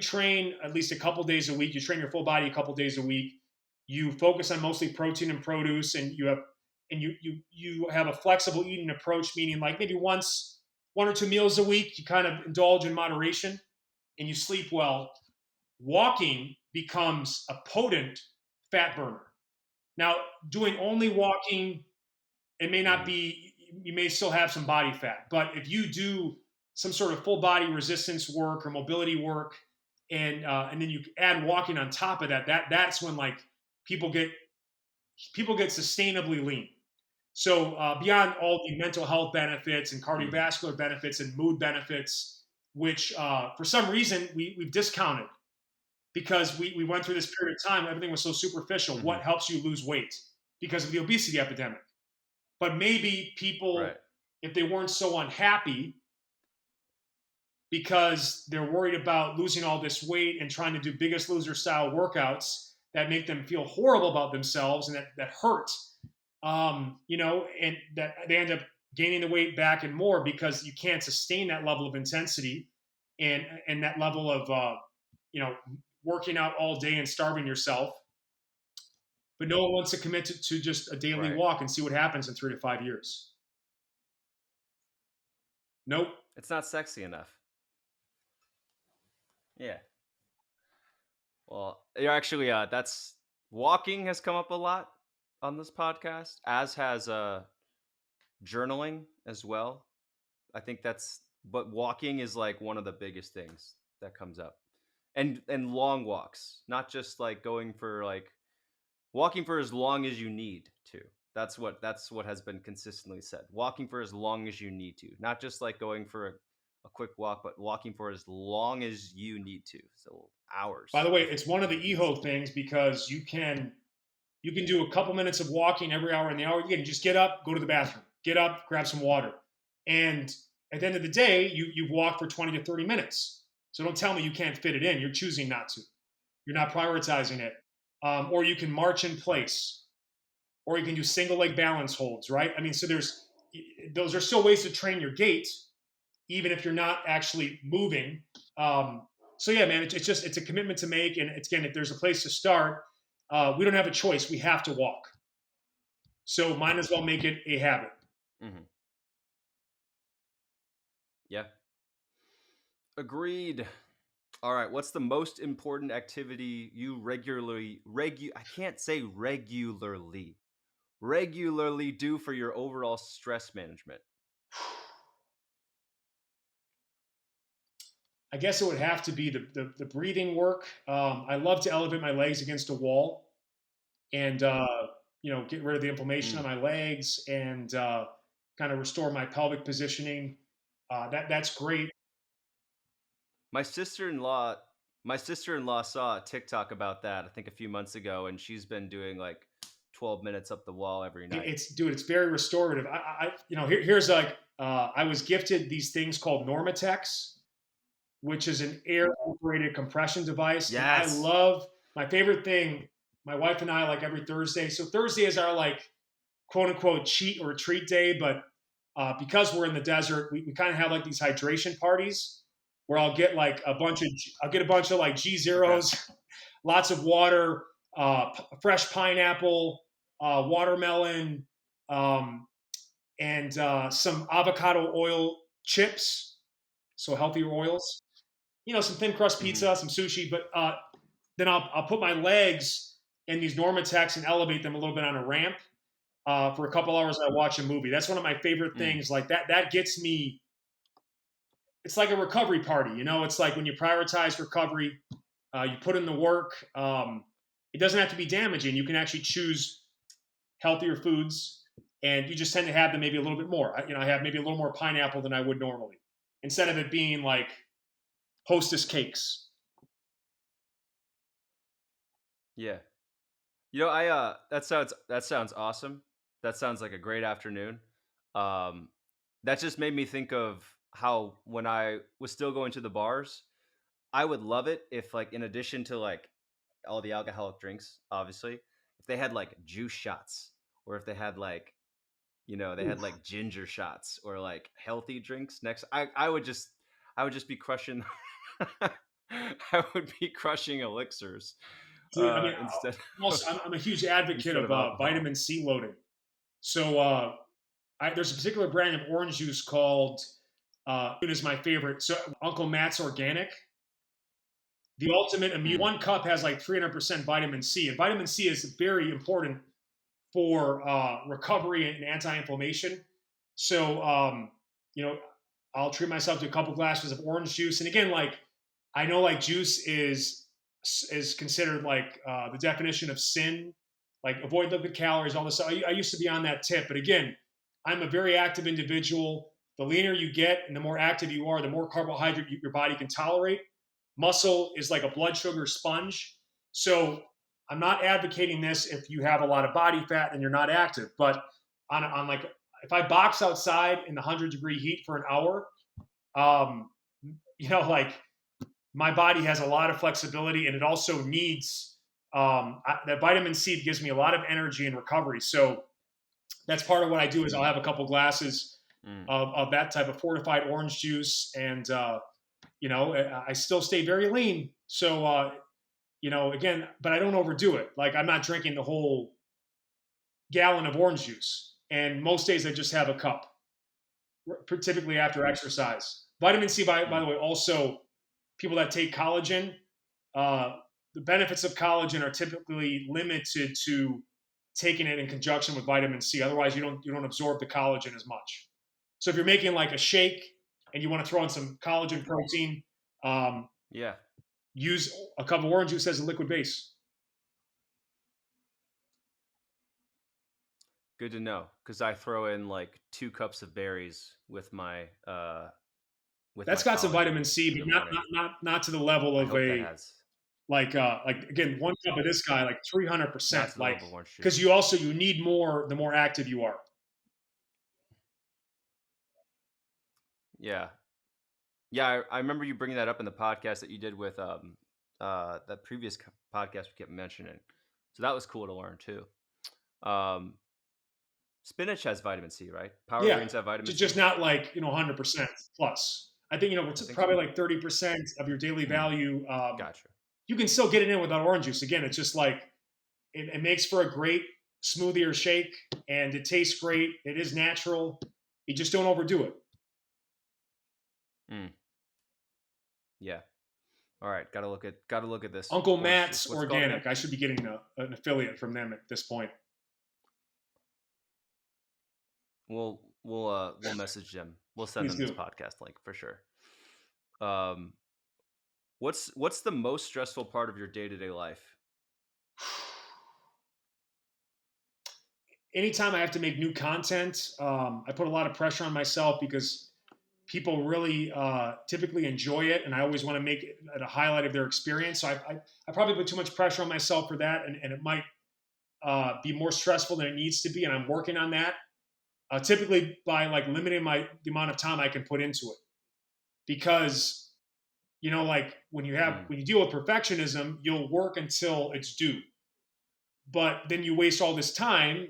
train at least a couple days a week, you train your full body a couple days a week, you focus on mostly protein and produce, and you have a flexible eating approach, meaning like maybe one or two meals a week, you kind of indulge in moderation, and you sleep well. Walking becomes a potent fat burner. Now, doing only walking, it may not Hmm. be, you may still have some body fat, but if you do some sort of full body resistance work or mobility work, and then you add walking on top of that's when, like, people get people get sustainably lean. So beyond all the mental health benefits and Hmm. cardiovascular benefits and mood benefits, which for some reason we've discounted, because we went through this period of time, everything was so superficial. Hmm. What helps you lose weight? Because of the obesity epidemic. But maybe Right. people, if they weren't so unhappy because they're worried about losing all this weight and trying to do biggest loser style workouts that make them feel horrible about themselves and that hurt, and that they end up gaining the weight back and more, because you can't sustain that level of intensity. and that level of you know working out all day and starving yourself. But no one wants to commit to just a daily Right. walk and see what happens in 3 to 5 years. Nope. It's not sexy enough. Yeah. Well, you're actually that's walking has come up a lot on this podcast, as has journaling as well. I think that's but walking is like one of the biggest things that comes up. And long walks, not just like going for like walking for as long as you need to. That's what has been consistently said. Walking for as long as you need to, not just like going for a quick walk, but walking for as long as you need to. So By the hours way, if it's one of the if it needs to EHO be. things because you can do a couple minutes of walking every hour in the hour. You can just get up, go to the bathroom, get up, grab some water, and at the end of the day, you've walked for 20 to 30 minutes. So don't tell me you can't fit it in. You're choosing not to. You're not prioritizing it. Or you can march in Right. place, or you can do single leg balance holds. Right? I mean, so there's those are still ways to train your gait, even if you're not actually moving. Um, so yeah, man, it's a commitment to make, and it's again, if there's a place to start, we don't have a choice. We have to walk. So might as well make it a habit. Hmm. Yeah. Agreed. All right. What's the most important activity you I can't say regularly do for your overall stress management? I guess it would have to be the breathing work. I love to elevate my legs against a wall and get rid of the inflammation on Mm. my legs and kind of restore my pelvic positioning. That's great. My sister-in-law my sister-in-law saw a TikTok about that I think a few months ago, and she's been doing like 12 minutes up the wall every night. It's dude, it's very restorative. Here's like I was gifted these things called Normatex, which is an air operated compression device. And I Yes. love my favorite thing. My wife and I like every Thursday. So Thursday is our like quote unquote cheat or treat day. But because we're in the desert, we kind of have like these hydration parties where I'll get a bunch of like G Okay. zeros, lots of water, fresh pineapple, watermelon, um, and some avocado oil chips. So healthier oils, some thin crust Hmm. pizza, some sushi, but then I'll put my legs in these Normatex and elevate them a little bit on a ramp for a couple hours. I watch a movie. That's one of my favorite Mm. things. Like that, that gets me. It's like a recovery party. It's like when you prioritize recovery, you put in the work. It doesn't have to be damaging. You can actually choose healthier foods, and you just tend to have them maybe a little bit more. I have maybe a little more pineapple than I would normally, instead of it being like Hostess cakes. Yeah. That sounds awesome. That sounds like a great afternoon. Um that just made me think of how when I was still going to the bars, I would love it if like in addition to like all the alcoholic drinks, obviously, if they had like juice shots or if they had like, they had Oof. like ginger shots or like healthy drinks next. I would just be crushing I would be crushing elixirs Dude, I mean, instead of I'm a huge advocate instead of of alcohol. vitamin C loading. So there's a particular brand of orange juice called, it is my favorite. So Uncle Matt's Organic, the ultimate immune. Mm, 1 cup has like 300% vitamin C, and vitamin C is very important for recovery and anti-inflammation. So, you know, I'll treat myself to a couple glasses of orange juice. And again, like I know, like juice is considered like the definition of sin. Like avoid liquid calories, all this stuff. I used to be on that tip, but again, I'm a very active individual. The leaner you get and the more active you are, the more carbohydrate your body can tolerate. Muscle is like a blood sugar sponge. So I'm not advocating this if you have a lot of body fat and you're not active, but on like if I box outside in the 100-degree heat for an hour, um, like my body has a lot of flexibility and it also needs that vitamin C gives me a lot of energy and recovery. So that's part of what I do is I'll have a couple glasses mm. of that type of fortified orange juice and I still stay very lean. So, again, but I don't overdo it. Like I'm not drinking the whole gallon of orange juice. And most days I just have a cup, typically after exercise. Vitamin C, by the way, also people that take collagen, uh, the benefits of collagen are typically limited to taking it in conjunction with vitamin C. Otherwise, you don't absorb the collagen as much. So if you're making like a shake and you want to throw in some collagen protein, um, Yeah. use a cup of orange juice as a liquid base. Good to know, because I throw in like 2 cups of berries with my That's got some collagen vitamin C, in but the not morning. not not not to the level I of hope that a has like again 1 cup of this guy like not 300%, to the like level of orange because juice. you need more the more active you are. Yeah, yeah. I remember you bringing that up in the podcast that you did with that previous podcast we kept mentioning. So that was cool to learn too. Um, spinach has vitamin C, right? Power Yeah, greens have vitamin just C. not like 100% plus. I think I think probably so. like 30% of your daily Hmm. value. Gotcha. You can still get it in without orange juice. Again, it's just like it makes for a great smoothie or shake, and it tastes great. It is natural. You just don't overdo it. Hmm. Yeah. All right. Gotta look at this Uncle orange juice. Matt's What's it called again? Organic. I should be getting an affiliate from them at this point. We'll message them. We'll send Please them this do. podcast link for sure. Um, what's the most stressful part of your day to day life? Anytime I have to make new content, I put a lot of pressure on myself because people really typically enjoy it, and I always want to make it a highlight of their experience. So I probably put too much pressure on myself for that, and it might be more stressful than it needs to be, and I'm working on that. Typically by like limiting the amount of time I can put into it, because like Mm, when you deal with perfectionism, you'll work until it's due, but then you waste all this time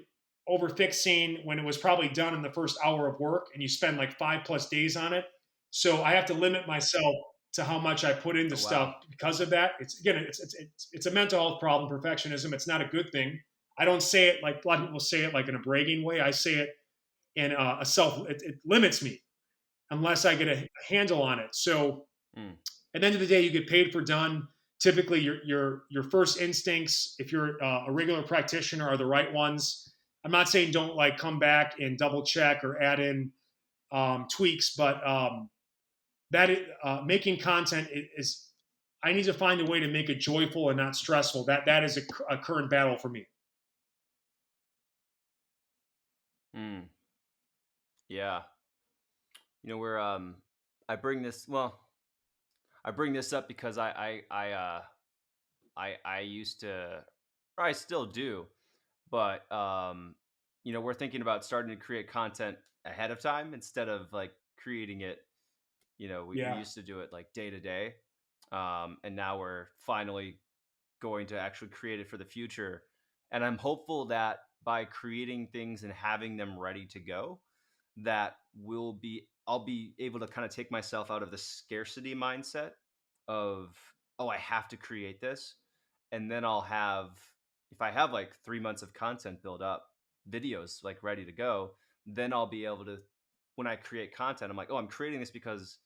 over fixing when it was probably done in the first hour of work, and you spend like 5+ days on it. So I have to limit myself to how much I put into oh stuff wow. because of that. It's a mental health problem. Perfectionism. It's not a good thing. I don't say it like a lot of people say it like in a bragging way. I say it in a self. It limits me unless I get a handle on it. So Mm, at the end of the day, you get paid for done. Typically, your first instincts, if you're a regular practitioner, are the right ones. I'm not saying don't like come back and double check or add in tweaks, but making content is. I need to find a way to make it joyful and not stressful. That is a current battle for me. mm, yeah. We're I bring this well, I bring this up because I used to, or I still do, but we're thinking about starting to create content ahead of time instead of like creating it. We Yeah, used to do it like day to day, and now we're finally going to actually create it for the future. And I'm hopeful that by creating things and having them ready to go, that I'll be able to kind of take myself out of the scarcity mindset of, oh, I have to create this. And then if I have like 3 months of content built up, videos like ready to go, then I'll be able to, when I create content, I'm like, oh, I'm creating this because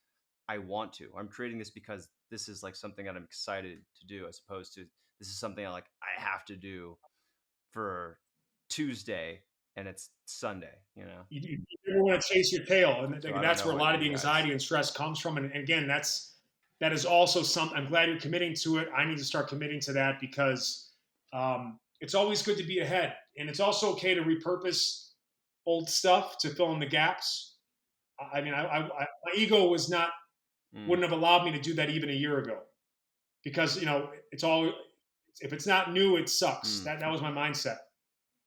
I want to. I'm creating this because this is like something that I'm excited to do, as opposed to this is something I have to do for Tuesday and it's Sunday, you know? you never want to chase your tail, and So I don't that's know where a what lot of you the guys. anxiety and stress comes from. And again, that is also something. I'm glad you're committing to it. I need to start committing to that because it's always good to be ahead, and it's also okay to repurpose old stuff to fill in the gaps. I mean, my ego was not Mm, wouldn't have allowed me to do that even a year ago, because it's all if it's not new, it sucks. mm, That was my mindset.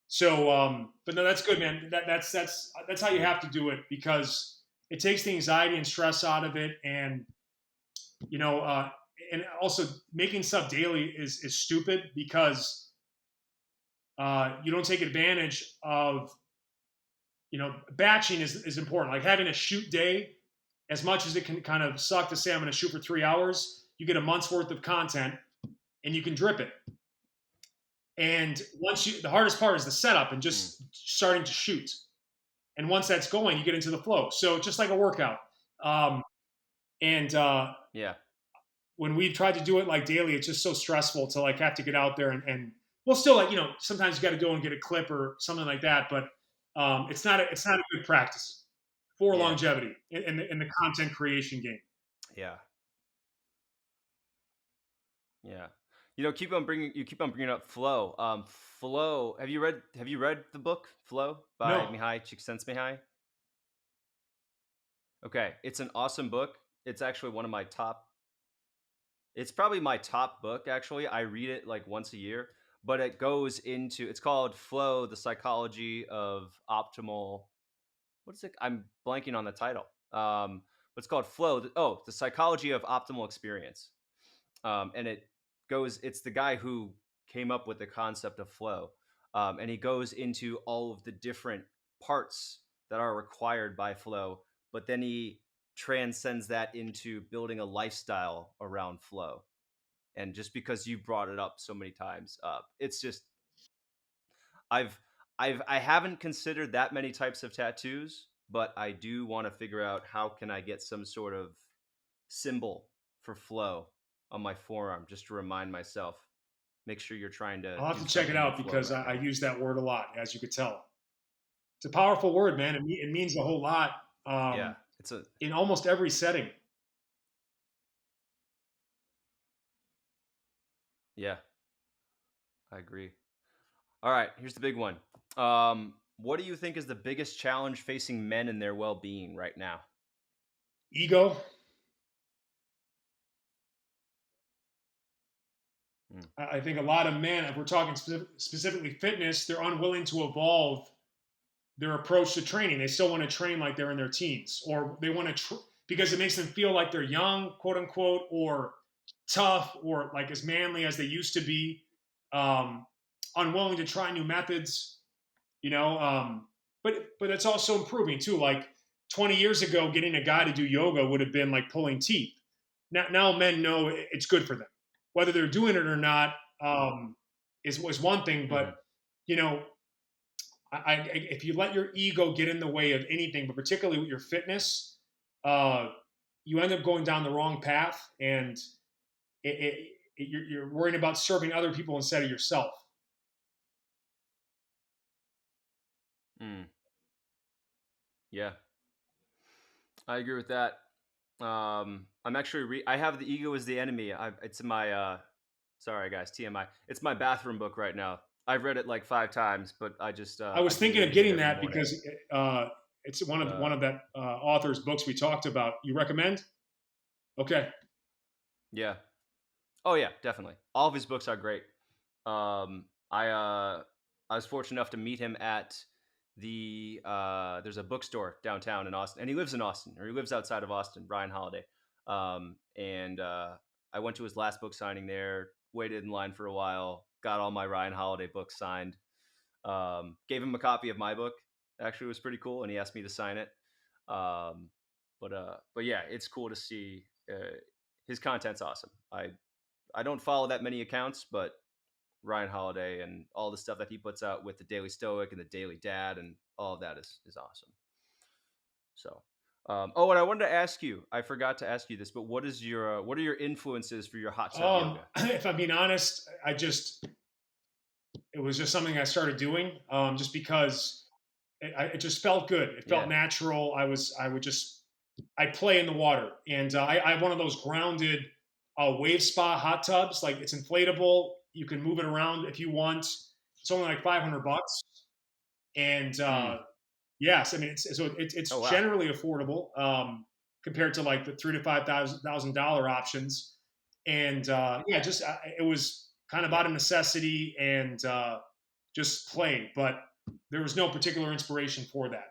So, but no, that's good, man. That's how you mm, have to do it, because it takes the anxiety and stress out of it, and you know, uh, and also making stuff daily is stupid, because you don't take advantage of batching is important. Like having a shoot day as much as it can kind of suck to say I'm going to shoot for 3 hours, you get a month's worth of content and you can drip it. And the hardest part is the setup and Mm. just starting to shoot. And once that's going, you get into the flow. So just like a workout. Um, and Yeah. when we tried to do it like daily, it's just so stressful to like have to get out there and well, still like sometimes you got to go and get a clip or something like that. But it's not a good practice for Yeah. longevity in the content creation game. Yeah. Yeah. Keep on bringing up flow. Flow. Have you read the book Flow by No, Mihai Csikszentmihalyi? Okay, it's an awesome book. It's actually one of my top. It's probably my top book actually. I read it like once a year, but it goes into it's called Flow: The Psychology of Optimal. What is it? I'm blanking on the title. But it's called Flow. The Psychology of Optimal Experience. And it's the guy who came up with the concept of flow, and he goes into all of the different parts that are required by flow, but then he transcends that into building a lifestyle around flow. And just because you brought it up so many times, it's just I've I haven't considered that many types of tattoos, but I do want to figure out how can I get some sort of symbol for flow on my forearm just to remind myself. Make sure you're trying to I'll have do to check it something in out flow because right I now. use that word a lot, as you could tell. It's a powerful word, man. It means a whole lot Yeah, it's a in almost every setting. yeah, I agree. All right, here's the big one. What do you think is the biggest challenge facing men in their well-being right now? Ego. Mm, I think a lot of men, if we're talking specifically fitness, they're unwilling to evolve their approach to training. They still want to train like they're in their teens, or they want to because it makes them feel like they're young, quote unquote, or tough, or like as manly as they used to be. Um, Unwilling to try new methods, you know. But it's also improving too. Like 20 years ago, getting a guy to do yoga would have been like pulling teeth. Now men know it's good for them, whether they're doing it or not. Is one thing, but mhm. you know, if you let your ego get in the way of anything, but particularly with your fitness, uh, you end up going down the wrong path, and you're worrying about serving other people instead of yourself. Mm, yeah, I agree with that. I'm actually I have The Ego is the Enemy. It's in my sorry guys, TMI. It's my bathroom book right now. I've read it like 5 times, but I I was just thinking of reread it getting every that morning. because it's one Uh, of that author's books we talked about. You recommend? Okay. yeah. Oh yeah, definitely. All of his books are great. Um, I uh, I was fortunate enough to meet him at there's a bookstore downtown in Austin, and he lives in Austin, or he lives outside of Austin. Brian Holiday, and I went to his last book signing there. Waited in line for a while, got all my Ryan Holiday books signed. Gave him a copy of my book. Actually, it was pretty cool, and he asked me to sign it. Um, but yeah, it's cool to see. His content's awesome. I don't follow that many accounts, but Ryan Holiday and all the stuff that he puts out with the Daily Stoic and the Daily Dad and all of that is awesome. So, and I wanted to ask you. I forgot to ask you this, but what are your influences for your hot tub yoga? If I'm being honest, it was just something I started doing just because it just felt good. It felt Yeah. natural. I would just I play in the water, and I have one of those grounded wave spa hot tubs. Like it's inflatable. You can move it around if you want. It's only like $500, and Mm. yes, I mean Oh it's wow. generally affordable compared to like the $3,000 to $5,000 options. And yeah, just it was kind of Yeah. out of necessity and just play, but there was no particular inspiration for that.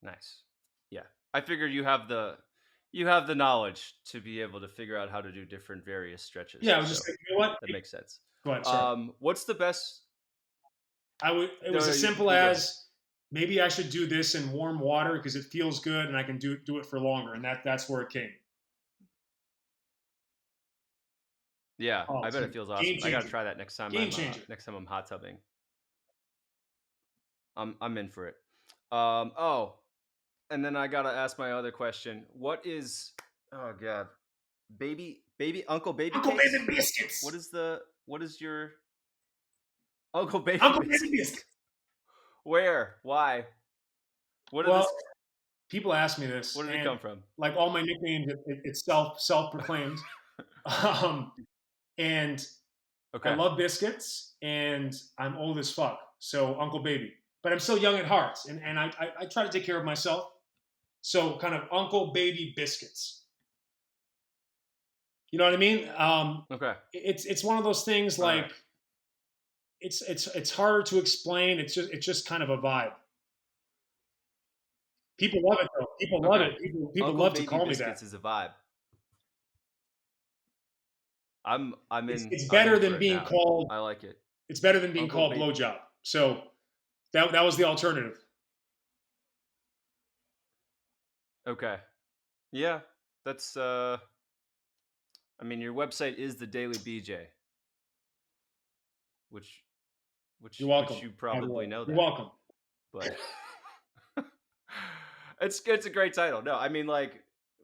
Nice. Yeah. I figured you have the knowledge to be able to figure out how to do different various stretches. Yeah, I was just So like, you know what? that makes sense. Go ahead. Sorry. What's the best? I would. It was No, as you, simple you go ahead. as maybe I should do this in warm water because it feels good and I can do it for longer. And that's where it came. Yeah, Oh, I it's bet a it feels game awesome. I gotta changer. try that Game changer. next time I'm hot tubbing. I'm in for it. Oh, and then I gotta ask my other question. What is oh god, baby Uncle Baby Uncle Baby Cakes? Biscuits. What is your Uncle Baby Uncle Baby Biscuits? Biscuits. Where? Why? What did Well, this? people ask me this, Where did it and come from? like all my nicknames, it's self proclaimed. Um, and I Okay. love biscuits, and I'm old as fuck, so Uncle Baby. But I'm still young at heart, and I try to take care of myself. So kind of Uncle Baby Biscuits. You know what I mean? Okay. It's one of those things All right. like it's harder to explain. It's just kind of a vibe. People love it though. People love Okay. it. People Uncle love to Baby call me that. Biscuits is a vibe. It's I'm in better for than it being now. called. I like it. It's better than being Uncle called Baby. blowjob. So that was the alternative. Okay. Yeah. That's I mean your website is the Daily BJ, which You're welcome. which you By the way, probably know you're that. welcome. But it's a great title. No, I mean like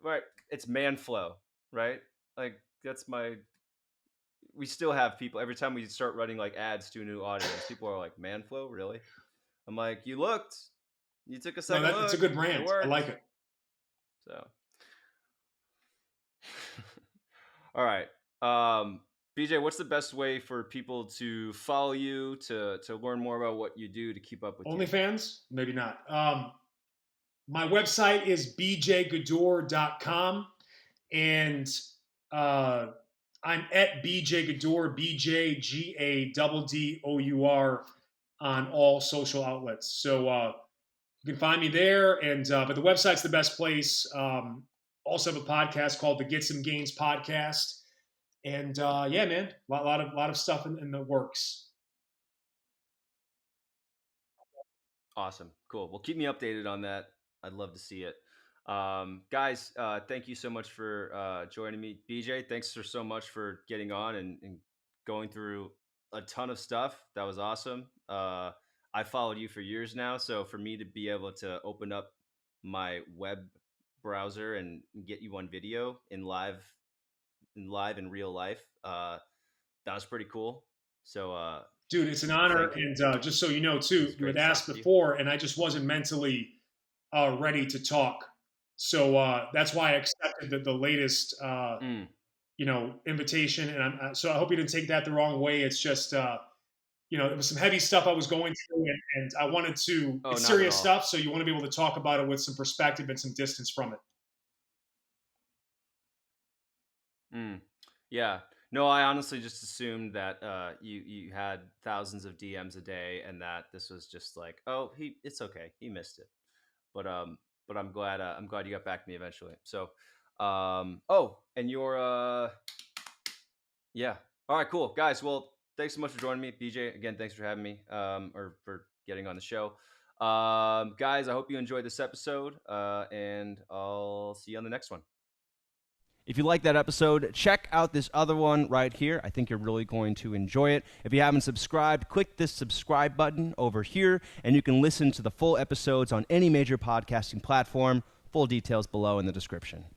right, it's man flow, right? Like that's my we still have people every time we start running like ads to a new audience, people are like, "Man flow, really?" I'm like, "You looked. You took a No, second it's a look. good It brand. I worked." like it. So all right. BJ, what's the best way for people to follow you to learn more about what you do to keep up with you? OnlyFans? Maybe not. My website is bjgaddour.com, and uh, I'm at bjgaddour, BJGADDOUR on all social outlets. So you can find me there, and but the website's the best place. Also have a podcast called the Get Some Gains podcast, and yeah, man, lot of stuff in the works. Awesome. Cool. Well, keep me updated on that. I'd love to see it. Guys, thank you so much for joining me. BJ, thanks for so much for getting on and going through a ton of stuff. That was awesome. I followed you for years now. So for me to be able to open up my web browser and get you on video in live in real life, that was pretty cool. So Dude, it's an honor, thank you. and just so you know, It too, was you great had to talk asked with you. before, and I just wasn't mentally ready to talk. So that's why I accepted the latest, Mm. invitation. And so I hope you didn't take that the wrong way. It's just, it was some heavy stuff I was going through, and I wanted to. Oh, It's not at serious all. stuff, so you want to be able to talk about it with some perspective and some distance from it. Mm. Yeah. No, I honestly just assumed that you had thousands of DMs a day, and that this was just like, oh, it's okay, he missed it. But I'm glad you got back to me eventually. So, oh, and you're yeah. All right, cool, guys. Well, thanks so much for joining me, BJ. Again, thanks for having me, or for getting on the show. Guys, I hope you enjoyed this episode, and I'll see you on the next one. If you like that episode, check out this other one right here. I think you're really going to enjoy it. If you haven't subscribed, click this subscribe button over here, and you can listen to the full episodes on any major podcasting platform. Full details below in the description.